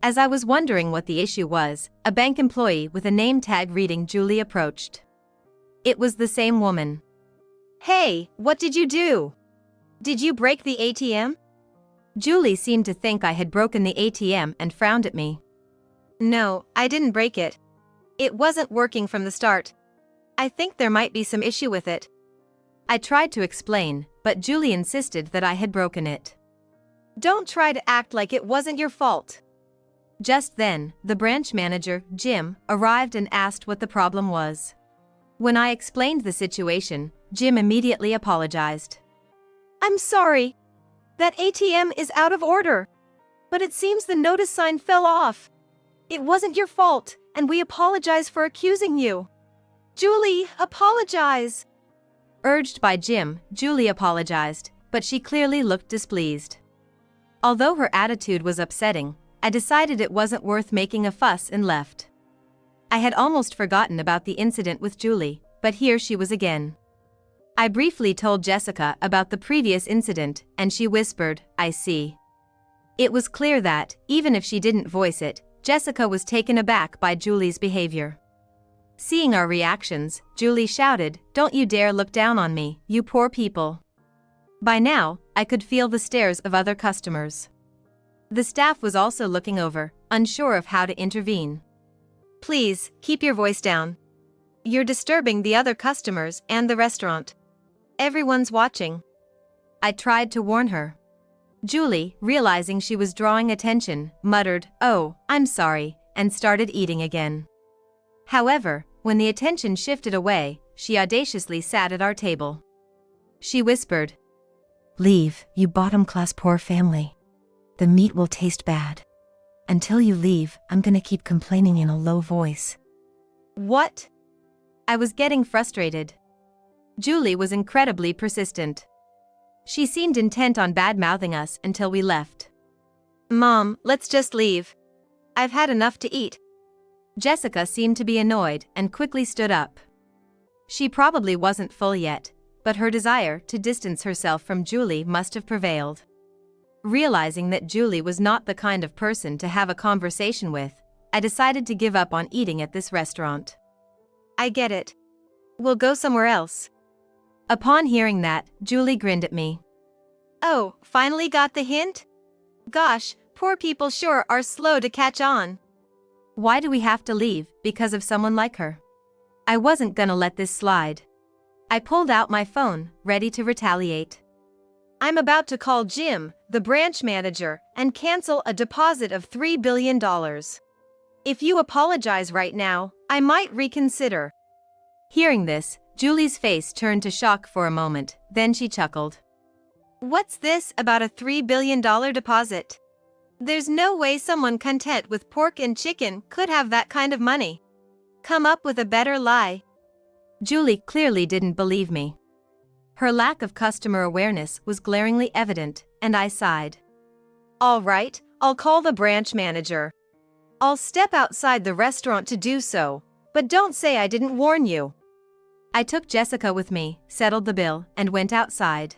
As I was wondering what the issue was, a bank employee with a name tag reading Julie approached. It was the same woman. Hey, what did you do? Did you break the ATM? Julie seemed to think I had broken the ATM and frowned at me. No, I didn't break it. It wasn't working from the start. I think there might be some issue with it. I tried to explain, but Julie insisted that I had broken it. Don't try to act like it wasn't your fault. Just then, the branch manager, Jim, arrived and asked what the problem was. When I explained the situation, Jim immediately apologized. I'm sorry. That ATM is out of order. But it seems the notice sign fell off. It wasn't your fault, and we apologize for accusing you. Julie, apologize. Urged by Jim, Julie apologized, but she clearly looked displeased. Although her attitude was upsetting, I decided it wasn't worth making a fuss and left. I had almost forgotten about the incident with Julie, but here she was again. I briefly told Jessica about the previous incident, and she whispered, "I see." It was clear that, even if she didn't voice it, Jessica was taken aback by Julie's behavior. Seeing our reactions, Julie shouted, "Don't you dare look down on me, you poor people." By now, I could feel the stares of other customers. The staff was also looking over, unsure of how to intervene. Please, keep your voice down. You're disturbing the other customers and the restaurant. Everyone's watching. I tried to warn her. Julie, realizing she was drawing attention, muttered, "Oh, I'm sorry," and started eating again. However, when the attention shifted away, she audaciously sat at our table. She whispered, "Leave, you bottom-class poor family. The meat will taste bad. Until you leave, I'm gonna keep complaining in a low voice." What? I was getting frustrated. Julie was incredibly persistent. She seemed intent on bad-mouthing us until we left. Mom, let's just leave. I've had enough to eat. Jessica seemed to be annoyed and quickly stood up. She probably wasn't full yet, but her desire to distance herself from Julie must have prevailed. Realizing that Julie was not the kind of person to have a conversation with, I decided to give up on eating at this restaurant. I get it. We'll go somewhere else. Upon hearing that, Julie grinned at me. Oh, finally got the hint? Gosh, poor people sure are slow to catch on. Why do we have to leave because of someone like her? I wasn't gonna let this slide. I pulled out my phone, ready to retaliate. I'm about to call Jim, the branch manager, and cancel a deposit of $3 billion. If you apologize right now, I might reconsider. Hearing this, Julie's face turned to shock for a moment, then she chuckled. What's this about a $3 billion deposit? There's no way someone content with pork and chicken could have that kind of money. Come up with a better lie. Julie clearly didn't believe me. Her lack of customer awareness was glaringly evident, and I sighed. All right, I'll call the branch manager. I'll step outside the restaurant to do so, but don't say I didn't warn you. I took Jessica with me, settled the bill, and went outside.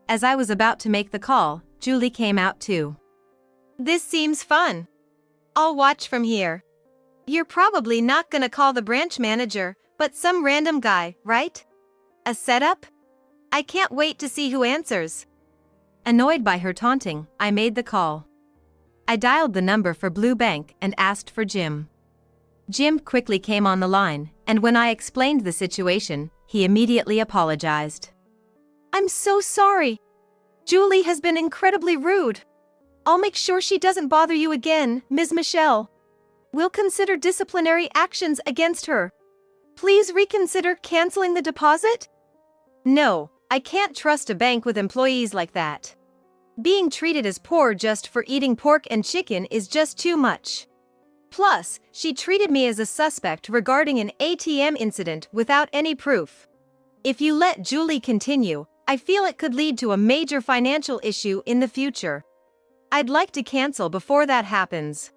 As I was about to make the call, Julie came out too. This seems fun. I'll watch from here. You're probably not gonna call the branch manager, but some random guy, right? A setup? I can't wait to see who answers. Annoyed by her taunting, I made the call. I dialed the number for Blue Bank and asked for Jim. Jim quickly came on the line, and when I explained the situation, he immediately apologized. I'm so sorry. Julie has been incredibly rude. I'll make sure she doesn't bother you again, Ms. Michelle. We'll consider disciplinary actions against her. Please reconsider canceling the deposit? No, I can't trust a bank with employees like that. Being treated as poor just for eating pork and chicken is just too much. Plus, she treated me as a suspect regarding an ATM incident without any proof. If you let Julie continue, I feel it could lead to a major financial issue in the future. I'd like to cancel before that happens.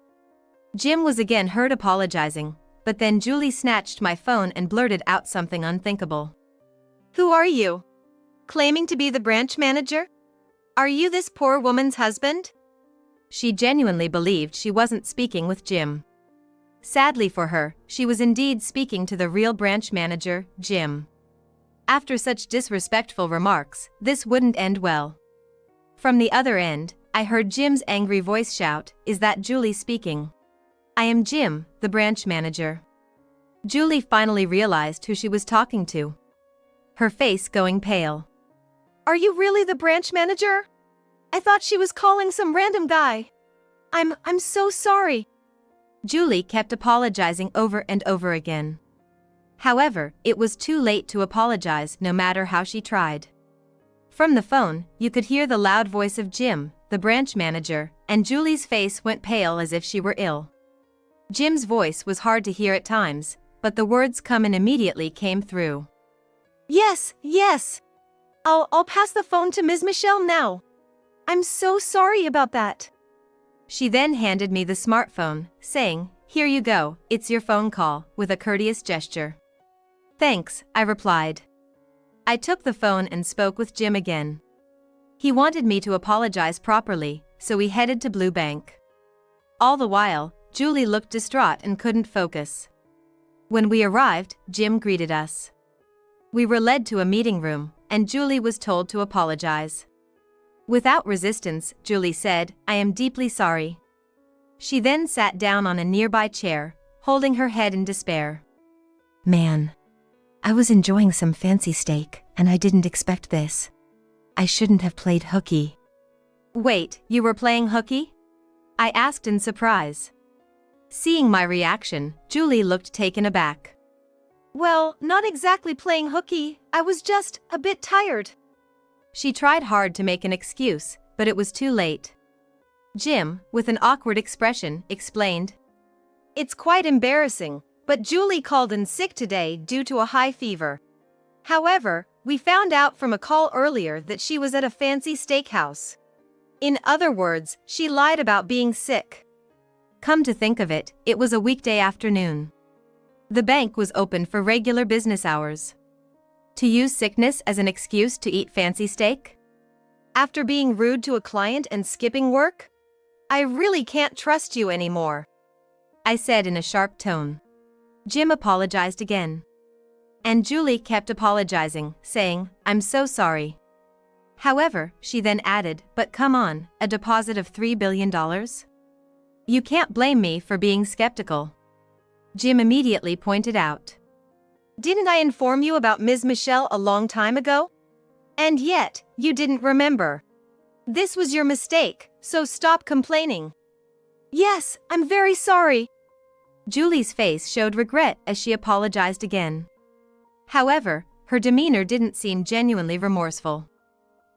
Jim was again heard apologizing, but then Julie snatched my phone and blurted out something unthinkable. Who are you? Claiming to be the branch manager? Are you this poor woman's husband? She genuinely believed she wasn't speaking with Jim. Sadly for her, she was indeed speaking to the real branch manager, Jim. After such disrespectful remarks, this wouldn't end well. From the other end, I heard Jim's angry voice shout, "Is that Julie speaking? I am Jim, the branch manager." Julie finally realized who she was talking to. Her face going pale. Are you really the branch manager? I thought she was calling some random guy. I'm so sorry. Julie kept apologizing over and over again. However, it was too late to apologize no matter how she tried. From the phone, you could hear the loud voice of Jim, the branch manager, and Julie's face went pale as if she were ill. Jim's voice was hard to hear at times, but the words coming immediately came through. Yes. I'll pass the phone to Ms. Michelle now. I'm so sorry about that. She then handed me the smartphone, saying, "Here you go, it's your phone call," with a courteous gesture. "Thanks," I replied. I took the phone and spoke with Jim again. He wanted me to apologize properly, so we headed to Blue Bank. All the while, Julie looked distraught and couldn't focus. When we arrived, Jim greeted us. We were led to a meeting room, and Julie was told to apologize. Without resistance, Julie said, "I am deeply sorry." She then sat down on a nearby chair, holding her head in despair. "Man, I was enjoying some fancy steak, and I didn't expect this. I shouldn't have played hooky." "Wait, you were playing hooky?" I asked in surprise. Seeing my reaction, Julie looked taken aback. Well, not exactly playing hooky, I was just a bit tired. She tried hard to make an excuse, but it was too late. Jim, with an awkward expression, explained, It's quite embarrassing, but Julie called in sick today due to a high fever. However, we found out from a call earlier that she was at a fancy steakhouse. In other words, she lied about being sick. Come to think of it, it was a weekday afternoon. The bank was open for regular business hours. To use sickness as an excuse to eat fancy steak? After being rude to a client and skipping work? I really can't trust you anymore, I said in a sharp tone. Jim apologized again. And Julie kept apologizing, saying, "I'm so sorry." However, she then added, "But come on, a deposit of $3 billion? You can't blame me for being skeptical." Jim immediately pointed out. Didn't I inform you about Ms. Michelle a long time ago? And yet, you didn't remember. This was your mistake, so stop complaining. Yes, I'm very sorry. Julie's face showed regret as she apologized again. However, her demeanor didn't seem genuinely remorseful.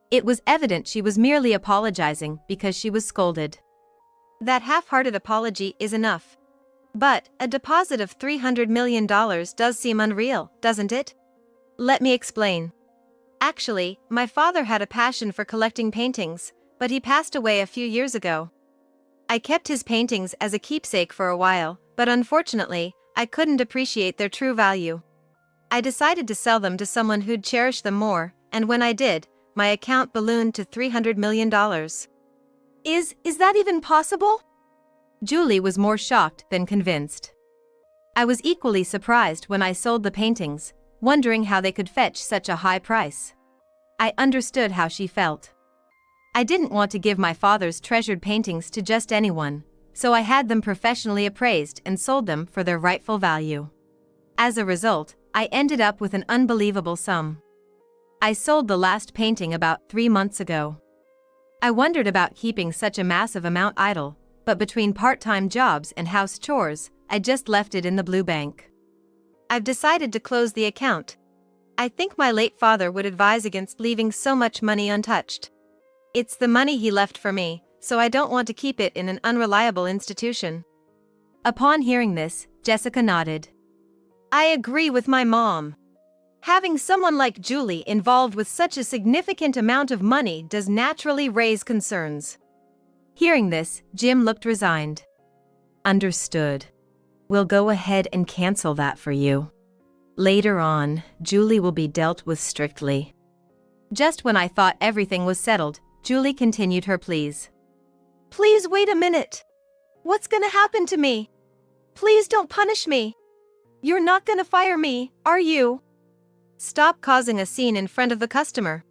It was evident she was merely apologizing because she was scolded. That half-hearted apology is enough. But a deposit of $300 million does seem unreal, doesn't it? Let me explain. Actually, my father had a passion for collecting paintings, but he passed away a few years ago. I kept his paintings as a keepsake for a while, but unfortunately, I couldn't appreciate their true value. I decided to sell them to someone who'd cherish them more, and when I did, my account ballooned to $300 million. Is that even possible? Julie was more shocked than convinced. I was equally surprised when I sold the paintings, wondering how they could fetch such a high price. I understood how she felt. I didn't want to give my father's treasured paintings to just anyone, so I had them professionally appraised and sold them for their rightful value. As a result, I ended up with an unbelievable sum. I sold the last painting about 3 months ago. I wondered about keeping such a massive amount idle, but between part-time jobs and house chores, I just left it in the blue bank. I've decided to close the account. I think my late father would advise against leaving so much money untouched. It's the money he left for me, so I don't want to keep it in an unreliable institution. Upon hearing this, Jessica nodded. I agree with my mom. Having someone like Julie involved with such a significant amount of money does naturally raise concerns. Hearing this, Jim looked resigned. Understood. We'll go ahead and cancel that for you. Later on, Julie will be dealt with strictly. Just when I thought everything was settled, Julie continued her pleas. Please wait a minute. What's gonna happen to me? Please don't punish me. You're not gonna fire me, are you? Stop causing a scene in front of the customer.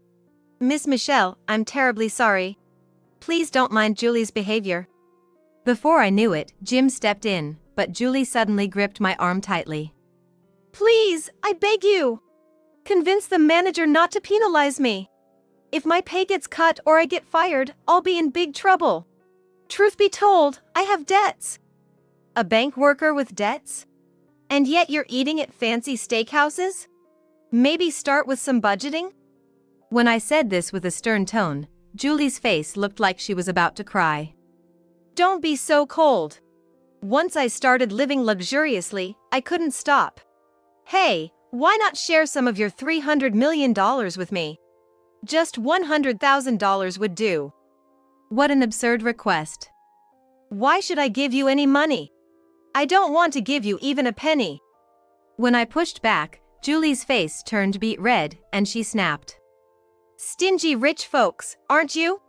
Miss Michelle, I'm terribly sorry. Please don't mind Julie's behavior. Before I knew it, Jim stepped in, but Julie suddenly gripped my arm tightly. Please, I beg you. Convince the manager not to penalize me. If my pay gets cut or I get fired, I'll be in big trouble. Truth be told, I have debts. A bank worker with debts? And yet you're eating at fancy steakhouses? Maybe start with some budgeting? When I said this with a stern tone, Julie's face looked like she was about to cry. Don't be so cold. Once I started living luxuriously, I couldn't stop. Hey, why not share some of your $300 million with me? Just $100,000 would do. What an absurd request. Why should I give you any money? I don't want to give you even a penny. When I pushed back, Julie's face turned beet red, and she snapped. Stingy rich folks, aren't you?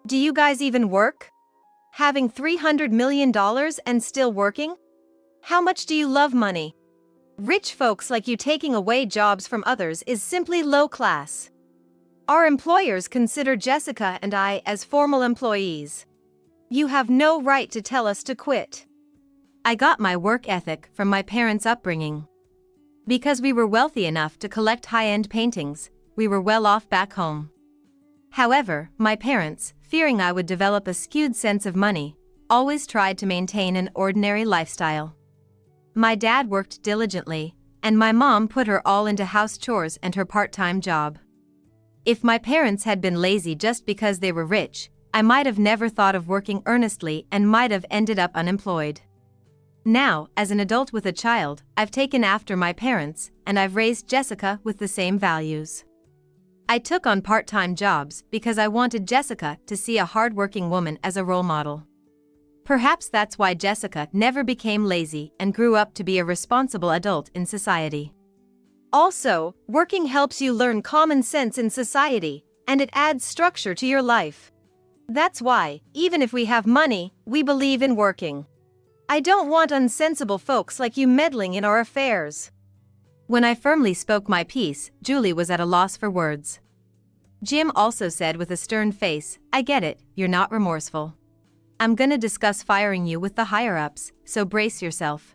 Do you guys even work? Having $300 million and still working? How much do you love money? Rich folks like you taking away jobs from others is simply low class. Our employers consider Jessica and I as formal employees. You have no right to tell us to quit. I got my work ethic from my parents' upbringing. Because we were wealthy enough to collect high-end paintings, we were well off back home. However, my parents, fearing I would develop a skewed sense of money, always tried to maintain an ordinary lifestyle. My dad worked diligently, and my mom put her all into house chores and her part-time job. If my parents had been lazy just because they were rich, I might have never thought of working earnestly and might have ended up unemployed. Now, as an adult with a child, I've taken after my parents, and I've raised Jessica with the same values. I took on part-time jobs because I wanted Jessica to see a hard-working woman as a role model. Perhaps that's why Jessica never became lazy and grew up to be a responsible adult in society. Also, working helps you learn common sense in society, and it adds structure to your life. That's why, even if we have money, we believe in working. I don't want unsensible folks like you meddling in our affairs." When I firmly spoke my piece, Julie was at a loss for words. Jim also said with a stern face, "I get it, you're not remorseful. I'm gonna discuss firing you with the higher-ups, so brace yourself."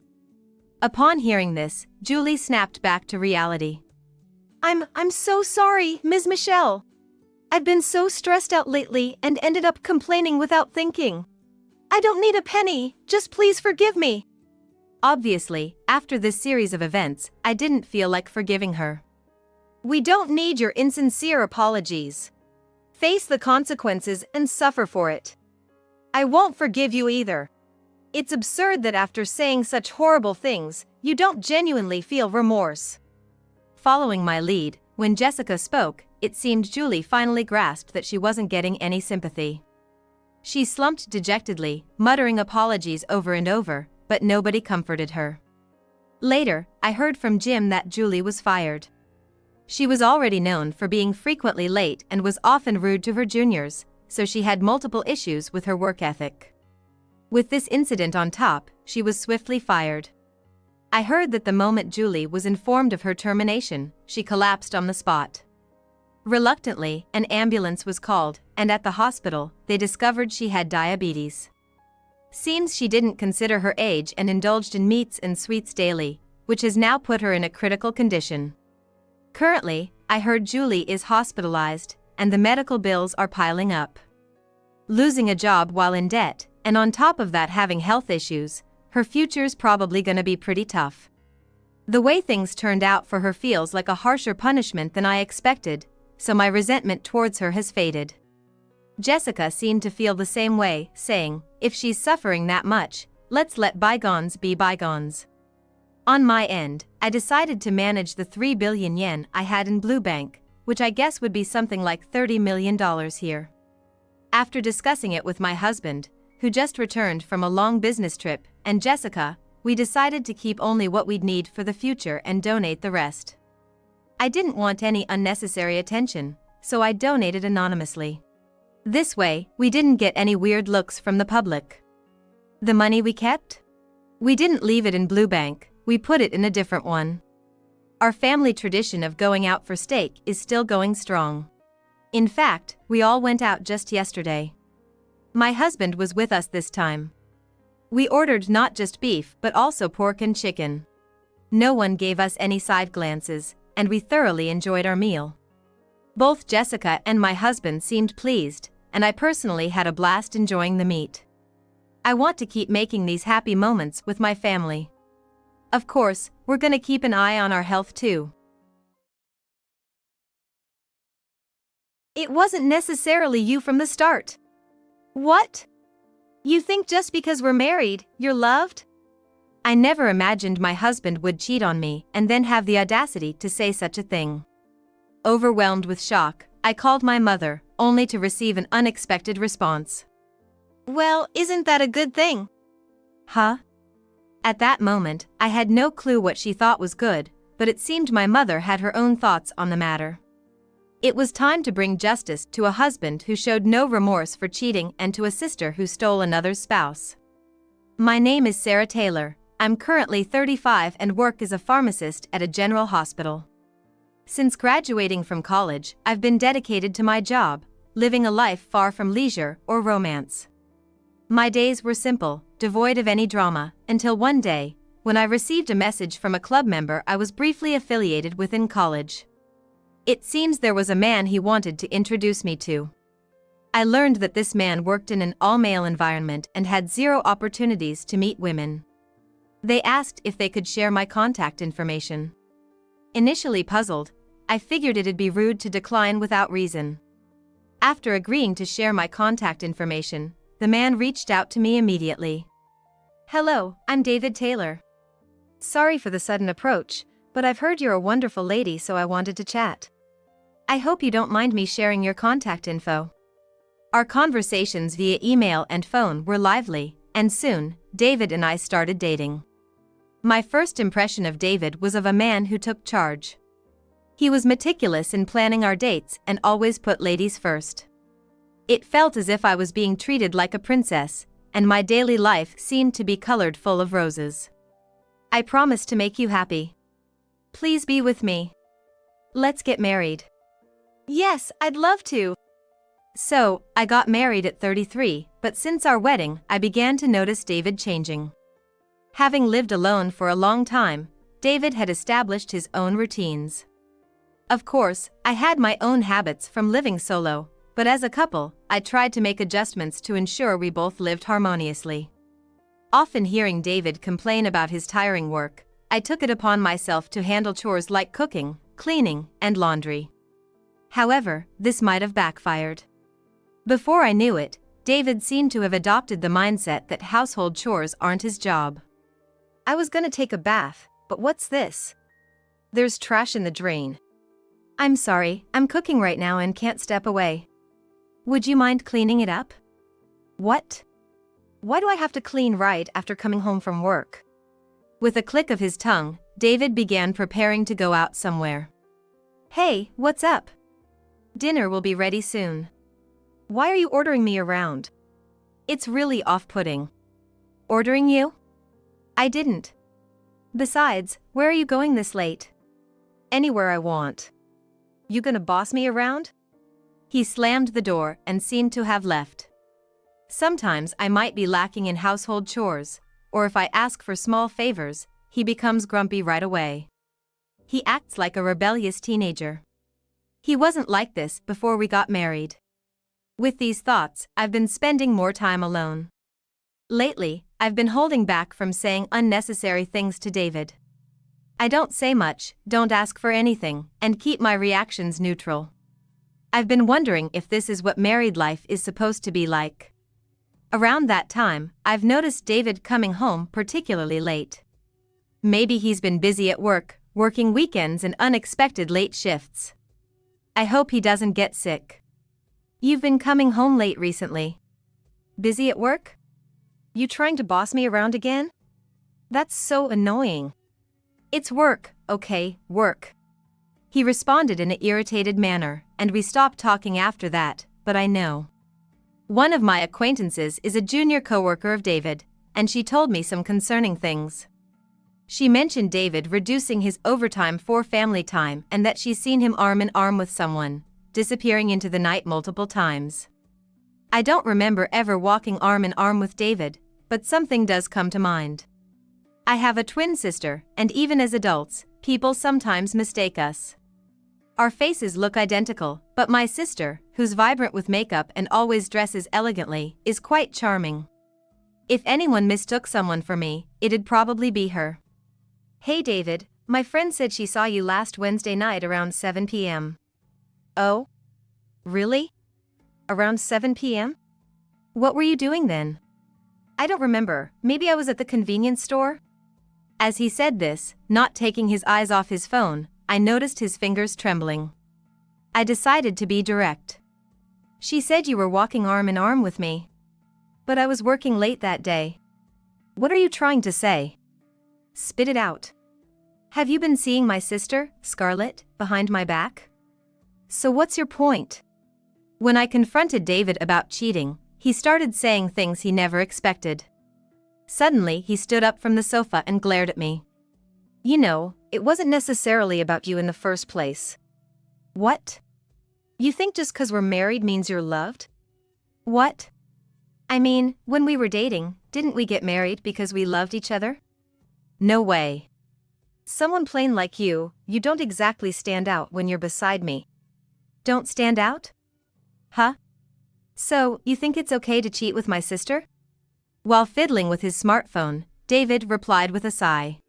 Upon hearing this, Julie snapped back to reality. I'm so sorry, Ms. Michelle. I've been so stressed out lately and ended up complaining without thinking. I don't need a penny, just please forgive me." Obviously, after this series of events, I didn't feel like forgiving her. "We don't need your insincere apologies. Face the consequences and suffer for it. I won't forgive you either. It's absurd that after saying such horrible things, you don't genuinely feel remorse." Following my lead, when Jessica spoke, it seemed Julie finally grasped that she wasn't getting any sympathy. She slumped dejectedly, muttering apologies over and over, but nobody comforted her. Later, I heard from Jim that Julie was fired. She was already known for being frequently late and was often rude to her juniors, so she had multiple issues with her work ethic. With this incident on top, she was swiftly fired. I heard that the moment Julie was informed of her termination, she collapsed on the spot. Reluctantly, an ambulance was called, and at the hospital, they discovered she had diabetes. Seems she didn't consider her age and indulged in meats and sweets daily, which has now put her in a critical condition. Currently, I heard Julie is hospitalized, and the medical bills are piling up. Losing a job while in debt, and on top of that having health issues, her future's probably gonna be pretty tough. The way things turned out for her feels like a harsher punishment than I expected, so my resentment towards her has faded. Jessica seemed to feel the same way, saying, "If she's suffering that much, let's let bygones be bygones." On my end, I decided to manage the 3 billion yen I had in Blue Bank, which I guess would be something like $30 million here. After discussing it with my husband, who just returned from a long business trip, and Jessica, we decided to keep only what we'd need for the future and donate the rest. I didn't want any unnecessary attention, so I donated anonymously. This way, we didn't get any weird looks from the public. The money we kept? We didn't leave it in Blue Bank, we put it in a different one. Our family tradition of going out for steak is still going strong. In fact, we all went out just yesterday. My husband was with us this time. We ordered not just beef but also pork and chicken. No one gave us any side glances, and we thoroughly enjoyed our meal. Both Jessica and my husband seemed pleased, and I personally had a blast enjoying the meat. I want to keep making these happy moments with my family. Of course, we're gonna keep an eye on our health too. It wasn't necessarily you from the start. What? You think just because we're married, you're loved? I never imagined my husband would cheat on me and then have the audacity to say such a thing. Overwhelmed with shock, I called my mother, only to receive an unexpected response. "Well, isn't that a good thing?" Huh? At that moment, I had no clue what she thought was good, but it seemed my mother had her own thoughts on the matter. It was time to bring justice to a husband who showed no remorse for cheating and to a sister who stole another's spouse. My name is Sarah Taylor. I'm currently 35 and work as a pharmacist at a general hospital. Since graduating from college, I've been dedicated to my job, living a life far from leisure or romance. My days were simple, devoid of any drama, until one day, when I received a message from a club member I was briefly affiliated with in college. It seems there was a man he wanted to introduce me to. I learned that this man worked in an all-male environment and had zero opportunities to meet women. They asked if they could share my contact information. Initially puzzled, I figured it'd be rude to decline without reason. After agreeing to share my contact information, the man reached out to me immediately. "Hello, I'm David Taylor. Sorry for the sudden approach, but I've heard you're a wonderful lady, so I wanted to chat. I hope you don't mind me sharing your contact info." Our conversations via email and phone were lively, and soon, David and I started dating. My first impression of David was of a man who took charge. He was meticulous in planning our dates and always put ladies first. It felt as if I was being treated like a princess, and my daily life seemed to be colored full of roses. I promise to make you happy. Please be with me. Let's get married. Yes, I'd love to. So, I got married at 33, but since our wedding, I began to notice David changing. Having lived alone for a long time, David had established his own routines. Of course, I had my own habits from living solo, but as a couple, I tried to make adjustments to ensure we both lived harmoniously. Often hearing David complain about his tiring work, I took it upon myself to handle chores like cooking, cleaning, and laundry. However, this might have backfired. Before I knew it, David seemed to have adopted the mindset that household chores aren't his job. I was gonna take a bath, but what's this? There's trash in the drain. I'm sorry, I'm cooking right now and can't step away. Would you mind cleaning it up? What? Why do I have to clean right after coming home from work? With a click of his tongue, David began preparing to go out somewhere. Hey, what's up? Dinner will be ready soon. Why are you ordering me around? It's really off-putting. Ordering you? I didn't. Besides, where are you going this late? Anywhere I want. You gonna boss me around? He slammed the door and seemed to have left. Sometimes I might be lacking in household chores, or if I ask for small favors, he becomes grumpy right away. He acts like a rebellious teenager. He wasn't like this before we got married. With these thoughts, I've been spending more time alone. Lately, I've been holding back from saying unnecessary things to David. I don't say much, don't ask for anything, and keep my reactions neutral. I've been wondering if this is what married life is supposed to be like. Around that time, I've noticed David coming home particularly late. Maybe he's been busy at work, working weekends and unexpected late shifts. I hope he doesn't get sick. You've been coming home late recently. Busy at work? You trying to boss me around again? That's so annoying. It's work, okay, work. He responded in an irritated manner, and we stopped talking after that, but I know. One of my acquaintances is a junior coworker of David, and she told me some concerning things. She mentioned David reducing his overtime for family time and that she's seen him arm in arm with someone, disappearing into the night multiple times. I don't remember ever walking arm in arm with David, but something does come to mind. I have a twin sister, and even as adults, people sometimes mistake us. Our faces look identical, but my sister, who's vibrant with makeup and always dresses elegantly, is quite charming. If anyone mistook someone for me, it'd probably be her. Hey David, my friend said she saw you last Wednesday night around 7 p.m. Oh? Really? Around 7 p.m.? What were you doing then? I don't remember, maybe I was at the convenience store? As he said this, not taking his eyes off his phone, I noticed his fingers trembling. I decided to be direct. She said you were walking arm in arm with me. But I was working late that day. What are you trying to say? Spit it out. Have you been seeing my sister, Scarlett, behind my back? So what's your point? When I confronted David about cheating, he started saying things he never expected. Suddenly, he stood up from the sofa and glared at me. You know, it wasn't necessarily about you in the first place. What? You think just 'cause we're married means you're loved? What? I mean, when we were dating, didn't we get married because we loved each other? No way. Someone plain like you don't exactly stand out when you're beside me. Don't stand out? Huh? So, you think it's okay to cheat with my sister? While fiddling with his smartphone, David replied with a sigh.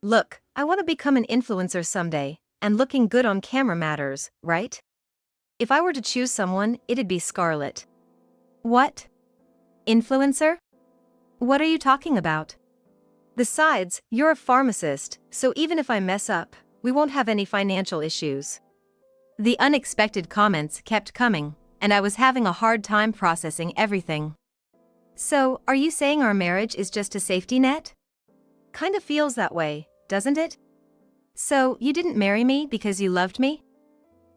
Look, I want to become an influencer someday, and looking good on camera matters, right? If I were to choose someone, it'd be Scarlett. What? Influencer? What are you talking about? Besides, you're a pharmacist, so even if I mess up, we won't have any financial issues. The unexpected comments kept coming, and I was having a hard time processing everything. So, are you saying our marriage is just a safety net? Kind of feels that way, doesn't it? So, you didn't marry me because you loved me?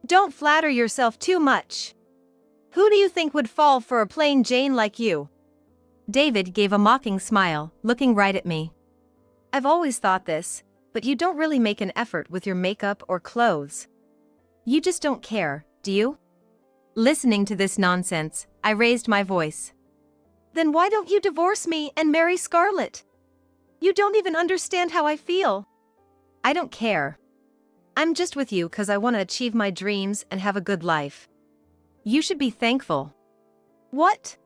Don't flatter yourself too much. Who do you think would fall for a plain Jane like you? David gave a mocking smile, looking right at me. I've always thought this, but you don't really make an effort with your makeup or clothes. You just don't care, do you? Listening to this nonsense, I raised my voice. Then why don't you divorce me and marry Scarlett? You don't even understand how I feel. I don't care. I'm just with you because I want to achieve my dreams and have a good life. You should be thankful. What?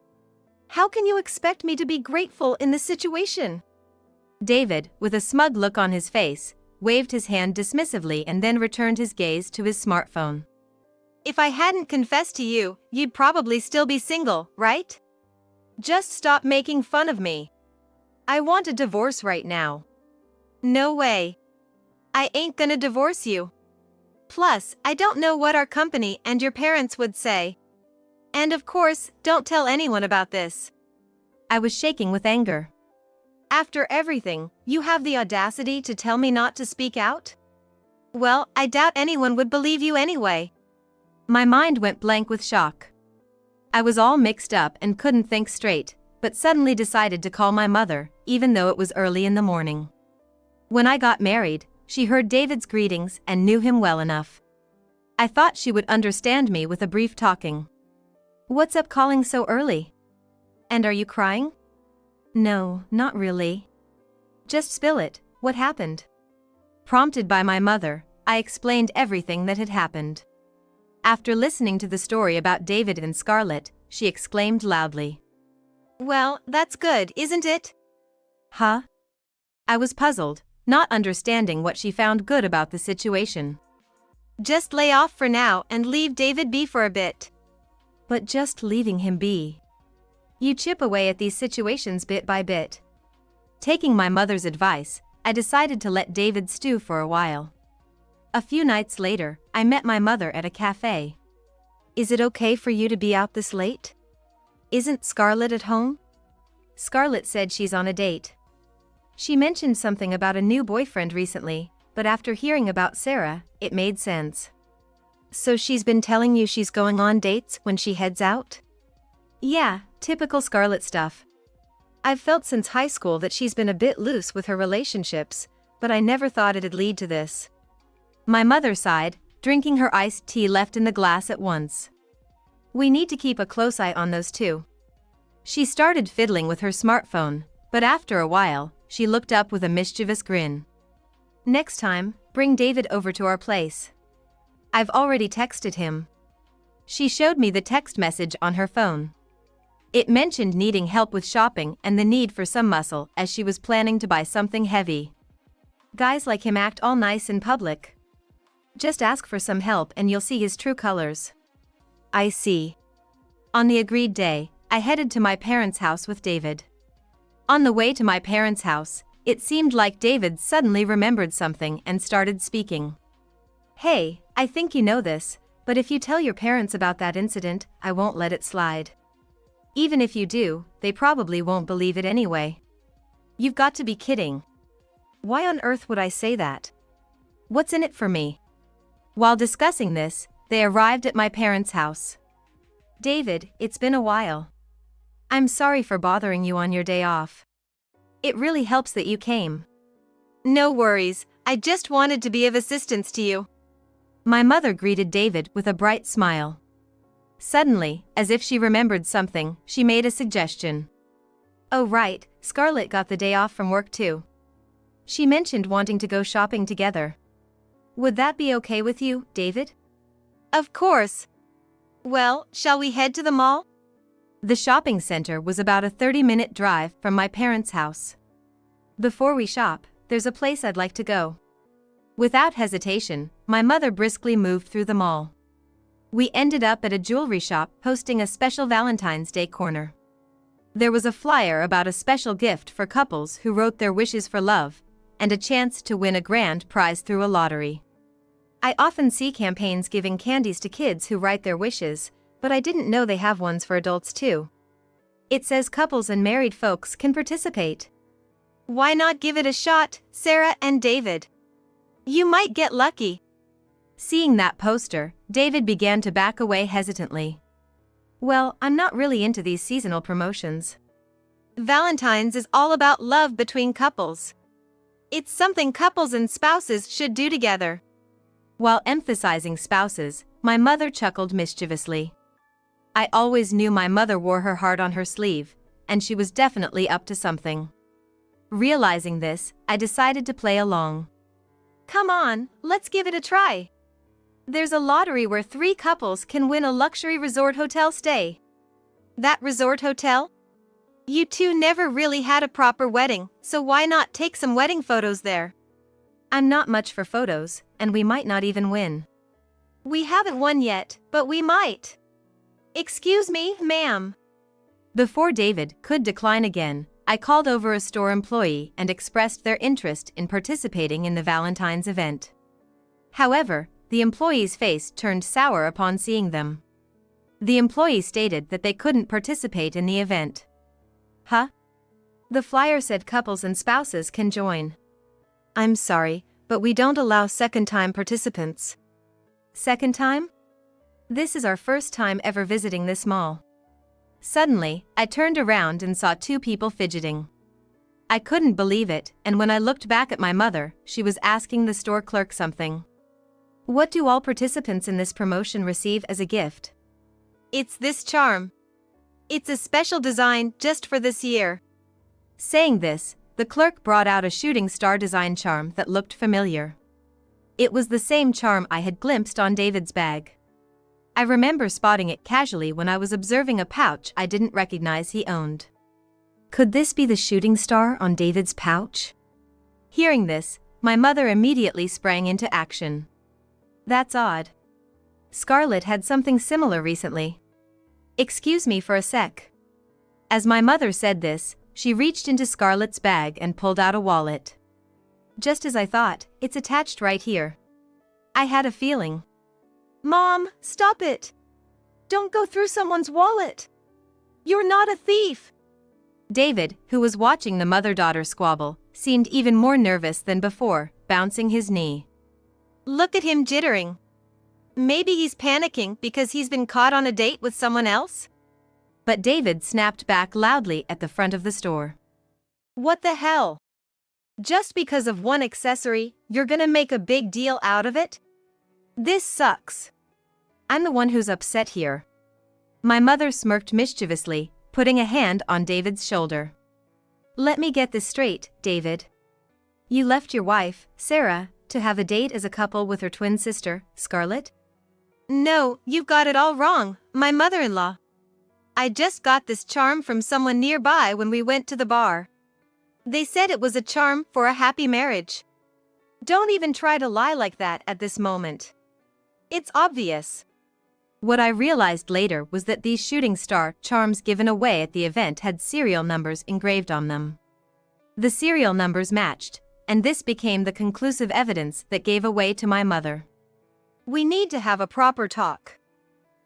How can you expect me to be grateful in this situation? David, with a smug look on his face, waved his hand dismissively and then returned his gaze to his smartphone. If I hadn't confessed to you, you'd probably still be single, right? Just stop making fun of me. I want a divorce right now. No way. I ain't gonna divorce you. Plus, I don't know what our company and your parents would say. And of course, don't tell anyone about this. I was shaking with anger. After everything, you have the audacity to tell me not to speak out? Well, I doubt anyone would believe you anyway. My mind went blank with shock. I was all mixed up and couldn't think straight, but suddenly decided to call my mother, even though it was early in the morning. When I got married, she heard David's greetings and knew him well enough. I thought she would understand me with a brief talking. "What's up calling so early? And are you crying?" "No, not really." "Just spill it, what happened?" Prompted by my mother, I explained everything that had happened. After listening to the story about David and Scarlett, she exclaimed loudly. "Well, that's good, isn't it?" "Huh?" I was puzzled, not understanding what she found good about the situation. "Just lay off for now and leave David be for a bit." But just leaving him be. You chip away at these situations bit by bit. Taking my mother's advice, I decided to let David stew for a while. A few nights later, I met my mother at a cafe. "Is it okay for you to be out this late? Isn't Scarlett at home?" Scarlett said she's on a date. She mentioned something about a new boyfriend recently, but after hearing about Sarah, it made sense. "So she's been telling you she's going on dates when she heads out?" "Yeah, typical Scarlett stuff. I've felt since high school that she's been a bit loose with her relationships, but I never thought it'd lead to this." My mother sighed, drinking her iced tea left in the glass at once. "We need to keep a close eye on those two." She started fiddling with her smartphone, but after a while, she looked up with a mischievous grin. "Next time, bring David over to our place. I've already texted him." She showed me the text message on her phone. It mentioned needing help with shopping and the need for some muscle as she was planning to buy something heavy. Guys like him act all nice in public. Just ask for some help and you'll see his true colors. I see. On the agreed day, I headed to my parents' house with David. On the way to my parents' house, it seemed like David suddenly remembered something and started speaking. "Hey, I think you know this, but if you tell your parents about that incident, I won't let it slide. Even if you do, they probably won't believe it anyway." "You've got to be kidding." "Why on earth would I say that?" "What's in it for me?" While discussing this, they arrived at my parents' house. "David, it's been a while. I'm sorry for bothering you on your day off. It really helps that you came." "No worries, I just wanted to be of assistance to you." My mother greeted David with a bright smile. Suddenly, as if she remembered something, she made a suggestion. "Oh right, Scarlett got the day off from work too. She mentioned wanting to go shopping together. Would that be okay with you, David?" "Of course. Well, shall we head to the mall?" The shopping center was about a 30-minute drive from my parents' house. "Before we shop, there's a place I'd like to go." Without hesitation, my mother briskly moved through the mall. We ended up at a jewelry shop hosting a special Valentine's Day corner. There was a flyer about a special gift for couples who wrote their wishes for love, and a chance to win a grand prize through a lottery. I often see campaigns giving candies to kids who write their wishes, but I didn't know they have ones for adults too. It says couples and married folks can participate. Why not give it a shot, Sarah and David? You might get lucky. Seeing that poster, David began to back away hesitantly. Well, I'm not really into these seasonal promotions. Valentine's is all about love between couples. It's something couples and spouses should do together. While emphasizing spouses, my mother chuckled mischievously. I always knew my mother wore her heart on her sleeve, and she was definitely up to something. Realizing this, I decided to play along. Come on, let's give it a try. There's a lottery where 3 couples can win a luxury resort hotel stay. That resort hotel? You two never really had a proper wedding, so why not take some wedding photos there? I'm not much for photos, and we might not even win. We haven't won yet, but we might. Excuse me, ma'am. Before David could decline again, I called over a store employee and expressed their interest in participating in the Valentine's event. However, the employee's face turned sour upon seeing them. The employee stated that they couldn't participate in the event. Huh? The flyer said couples and spouses can join. I'm sorry, but we don't allow second-time participants. Second time? This is our first time ever visiting this mall. Suddenly, I turned around and saw 2 people fidgeting. I couldn't believe it, and when I looked back at my mother, she was asking the store clerk something. What do all participants in this promotion receive as a gift? It's this charm. It's a special design just for this year. Saying this, the clerk brought out a shooting star design charm that looked familiar. It was the same charm I had glimpsed on David's bag. I remember spotting it casually when I was observing a pouch I didn't recognize he owned. Could this be the shooting star on David's pouch? Hearing this, my mother immediately sprang into action. That's odd. Scarlett had something similar recently. Excuse me for a sec. As my mother said this, she reached into Scarlett's bag and pulled out a wallet. Just as I thought, it's attached right here. I had a feeling. Mom, stop it! Don't go through someone's wallet! You're not a thief! David, who was watching the mother-daughter squabble, seemed even more nervous than before, bouncing his knee. Look at him jittering. Maybe he's panicking because he's been caught on a date with someone else? But David snapped back loudly at the front of the store. What the hell? Just because of one accessory, you're gonna make a big deal out of it? This sucks. I'm the one who's upset here. My mother smirked mischievously, putting a hand on David's shoulder. Let me get this straight, David. You left your wife, Sarah, to have a date as a couple with her twin sister, Scarlett? No, you've got it all wrong, my mother-in-law. I just got this charm from someone nearby when we went to the bar. They said it was a charm for a happy marriage. Don't even try to lie like that at this moment. It's obvious. What I realized later was that these shooting star charms given away at the event had serial numbers engraved on them. The serial numbers matched, and this became the conclusive evidence that gave away to my mother. We need to have a proper talk.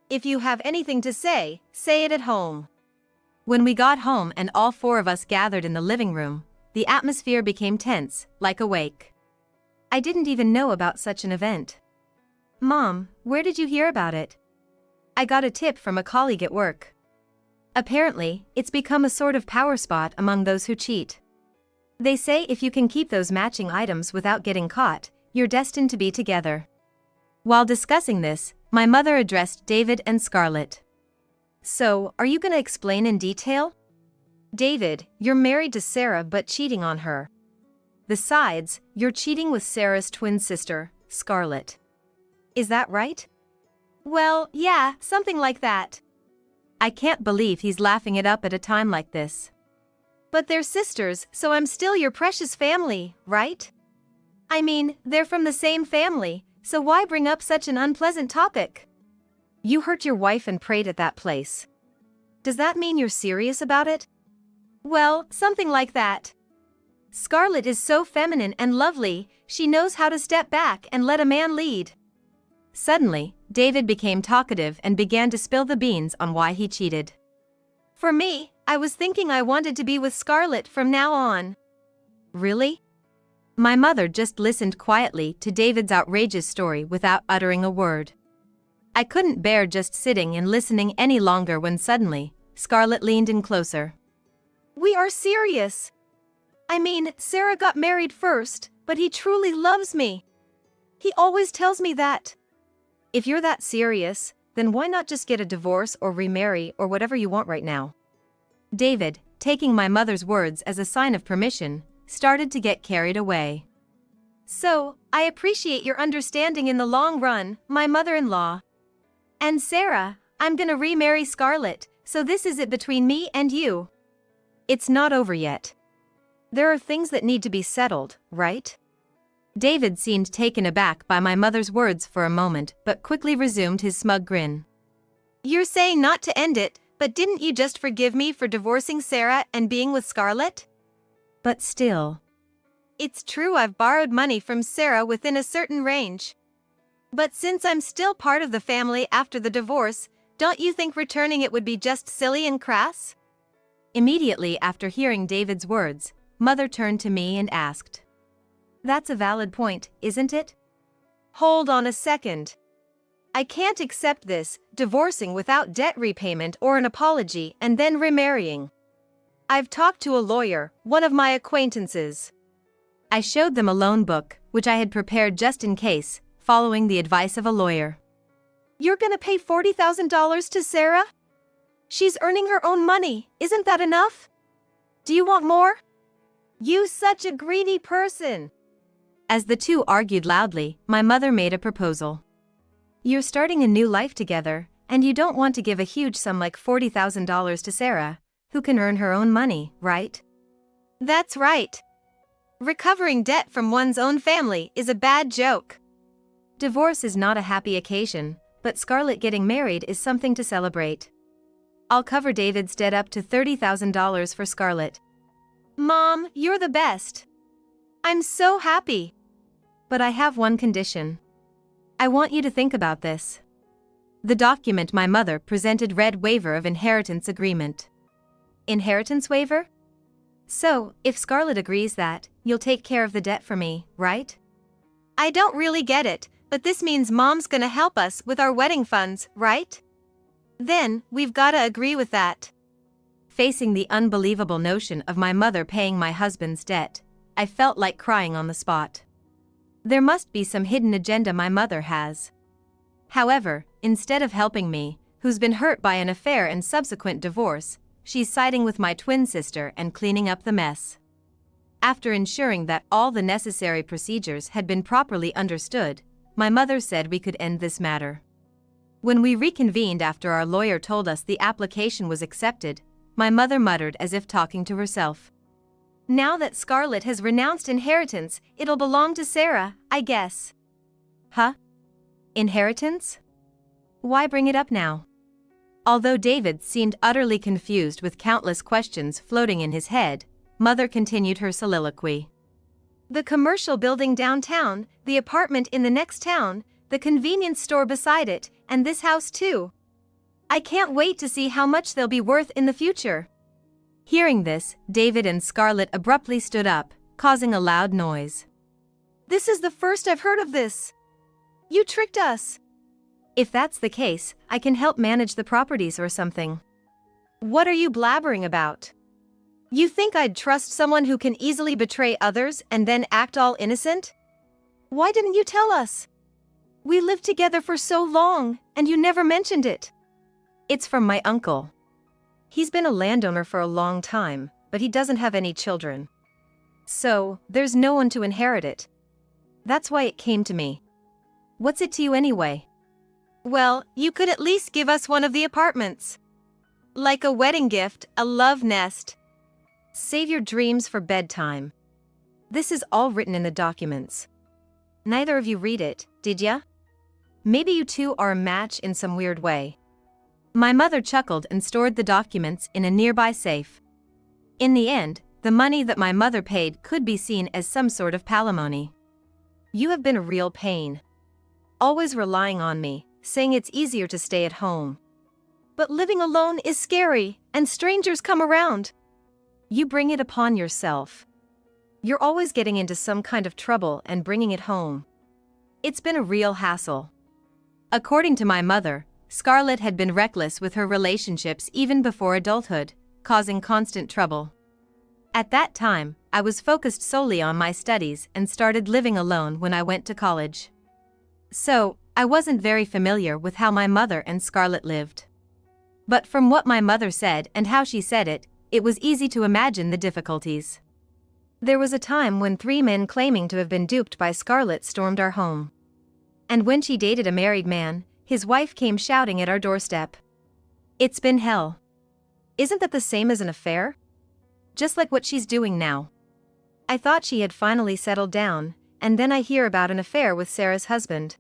If you have anything to say it at home. When we got home and all 4 of us gathered in the living room, the atmosphere became tense, like a wake. I didn't even know about such an event. Mom, where did you hear about it? I got a tip from a colleague at work. Apparently, it's become a sort of power spot among those who cheat. They say if you can keep those matching items without getting caught, you're destined to be together. While discussing this, my mother addressed David and Scarlett. So, are you going to explain in detail? David, you're married to Sarah but cheating on her. Besides, you're cheating with Sarah's twin sister, Scarlett. Is that right? Well, yeah, something like that. I can't believe he's laughing it up at a time like this. But they're sisters, so I'm still your precious family, right? I mean, they're from the same family, so why bring up such an unpleasant topic? You hurt your wife and prayed at that place. Does that mean you're serious about it? Well, something like that. Scarlett is so feminine and lovely, she knows how to step back and let a man lead. Suddenly, David became talkative and began to spill the beans on why he cheated. For me, I was thinking I wanted to be with Scarlett from now on. Really? My mother just listened quietly to David's outrageous story without uttering a word. I couldn't bear just sitting and listening any longer when suddenly, Scarlett leaned in closer. We are serious. I mean, Sarah got married first, but he truly loves me. He always tells me that. If you're that serious, then why not just get a divorce or remarry or whatever you want right now? David, taking my mother's words as a sign of permission, started to get carried away. So, I appreciate your understanding in the long run, my mother-in-law. And Sarah, I'm gonna remarry Scarlett, so this is it between me and you. It's not over yet. There are things that need to be settled, right? David seemed taken aback by my mother's words for a moment but quickly resumed his smug grin. You're saying not to end it, but didn't you just forgive me for divorcing Sarah and being with Scarlett? But still. It's true I've borrowed money from Sarah within a certain range. But since I'm still part of the family after the divorce, don't you think returning it would be just silly and crass? Immediately after hearing David's words, Mother turned to me and asked. That's a valid point, isn't it? Hold on a second. I can't accept this, divorcing without debt repayment or an apology and then remarrying. I've talked to a lawyer, one of my acquaintances. I showed them a loan book, which I had prepared just in case, following the advice of a lawyer. You're gonna pay $40,000 to Sarah? She's earning her own money, isn't that enough? Do you want more? You such a greedy person. As the two argued loudly, my mother made a proposal. You're starting a new life together, and you don't want to give a huge sum like $40,000 to Sarah, who can earn her own money, right? That's right. Recovering debt from one's own family is a bad joke. Divorce is not a happy occasion, but Scarlett getting married is something to celebrate. I'll cover David's debt up to $30,000 for Scarlett. Mom, you're the best. I'm so happy. But I have one condition. I want you to think about this. The document my mother presented read waiver of inheritance agreement. Inheritance waiver? So, if Scarlett agrees that, you'll take care of the debt for me, right? I don't really get it, but this means Mom's gonna help us with our wedding funds, right? Then, we've gotta agree with that. Facing the unbelievable notion of my mother paying my husband's debt, I felt like crying on the spot. There must be some hidden agenda my mother has. However, instead of helping me, who's been hurt by an affair and subsequent divorce, she's siding with my twin sister and cleaning up the mess. After ensuring that all the necessary procedures had been properly understood, my mother said we could end this matter. When we reconvened after our lawyer told us the application was accepted, my mother muttered as if talking to herself. Now that Scarlett has renounced inheritance, it'll belong to Sarah, I guess. Huh? Inheritance? Why bring it up now? Although David seemed utterly confused with countless questions floating in his head, Mother continued her soliloquy. The commercial building downtown, the apartment in the next town, the convenience store beside it, and this house too. I can't wait to see how much they'll be worth in the future. Hearing this, David and Scarlett abruptly stood up, causing a loud noise. This is the first I've heard of this. You tricked us. If that's the case, I can help manage the properties or something. What are you blabbering about? You think I'd trust someone who can easily betray others and then act all innocent? Why didn't you tell us? We lived together for so long, and you never mentioned it. It's from my uncle. He's been a landowner for a long time, but he doesn't have any children. So, there's no one to inherit it. That's why it came to me. What's it to you anyway? Well, you could at least give us one of the apartments. Like a wedding gift, a love nest. Save your dreams for bedtime. This is all written in the documents. Neither of you read it, did ya? Maybe you two are a match in some weird way. My mother chuckled and stored the documents in a nearby safe. In the end, the money that my mother paid could be seen as some sort of palimony. You have been a real pain. Always relying on me, saying it's easier to stay at home. But living alone is scary, and strangers come around. You bring it upon yourself. You're always getting into some kind of trouble and bringing it home. It's been a real hassle. According to my mother, Scarlett had been reckless with her relationships even before adulthood, causing constant trouble. At that time, I was focused solely on my studies and started living alone when I went to college. So, I wasn't very familiar with how my mother and Scarlett lived. But from what my mother said and how she said it, it was easy to imagine the difficulties. There was a time when 3 men claiming to have been duped by Scarlett stormed our home. And when she dated a married man, his wife came shouting at our doorstep. It's been hell. Isn't that the same as an affair? Just like what she's doing now. I thought she had finally settled down, and then I hear about an affair with Sarah's husband.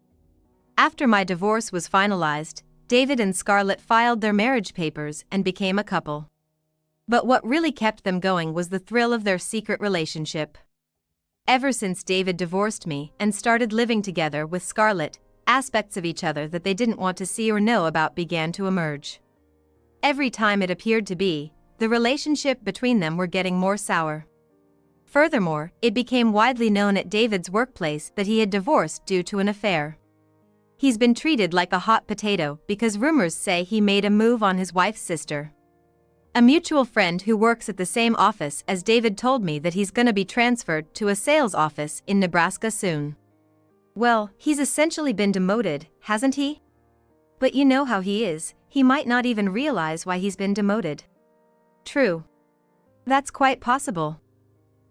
After my divorce was finalized, David and Scarlett filed their marriage papers and became a couple. But what really kept them going was the thrill of their secret relationship. Ever since David divorced me and started living together with Scarlett, aspects of each other that they didn't want to see or know about began to emerge. Every time it appeared to be, the relationship between them were getting more sour. Furthermore, it became widely known at David's workplace that he had divorced due to an affair. He's been treated like a hot potato because rumors say he made a move on his wife's sister. A mutual friend who works at the same office as David told me that he's gonna be transferred to a sales office in Nebraska soon. Well, he's essentially been demoted, hasn't he? But you know how he is, he might not even realize why he's been demoted. True. That's quite possible.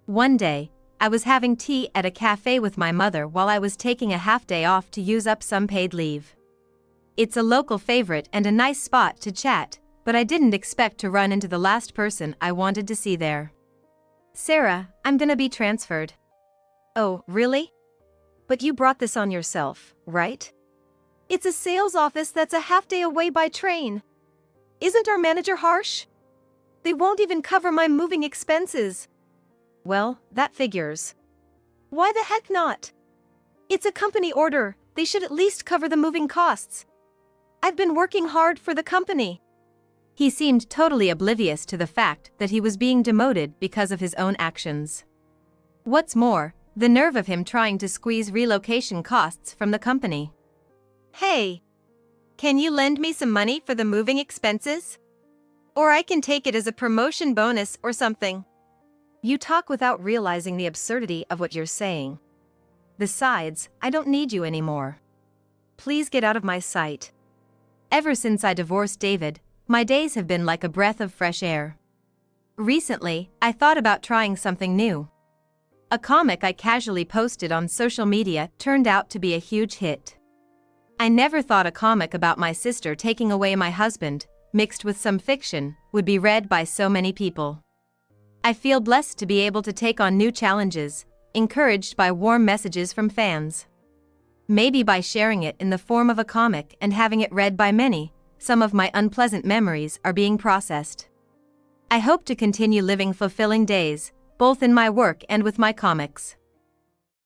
One day, I was having tea at a cafe with my mother while I was taking a half-day off to use up some paid leave. It's a local favorite and a nice spot to chat, but I didn't expect to run into the last person I wanted to see there. Sarah, I'm gonna be transferred. Oh, really? But you brought this on yourself, right? It's a sales office that's a half-day away by train. Isn't our manager harsh? They won't even cover my moving expenses. Well, that figures. Why the heck not? It's a company order, they should at least cover the moving costs. I've been working hard for the company. He seemed totally oblivious to the fact that he was being demoted because of his own actions. What's more, the nerve of him trying to squeeze relocation costs from the company. Hey! Can you lend me some money for the moving expenses? Or I can take it as a promotion bonus or something. You talk without realizing the absurdity of what you're saying. Besides, I don't need you anymore. Please get out of my sight. Ever since I divorced David, my days have been like a breath of fresh air. Recently, I thought about trying something new. A comic I casually posted on social media turned out to be a huge hit. I never thought a comic about my sister taking away my husband, mixed with some fiction, would be read by so many people. I feel blessed to be able to take on new challenges, encouraged by warm messages from fans. Maybe by sharing it in the form of a comic and having it read by many, some of my unpleasant memories are being processed. I hope to continue living fulfilling days, both in my work and with my comics.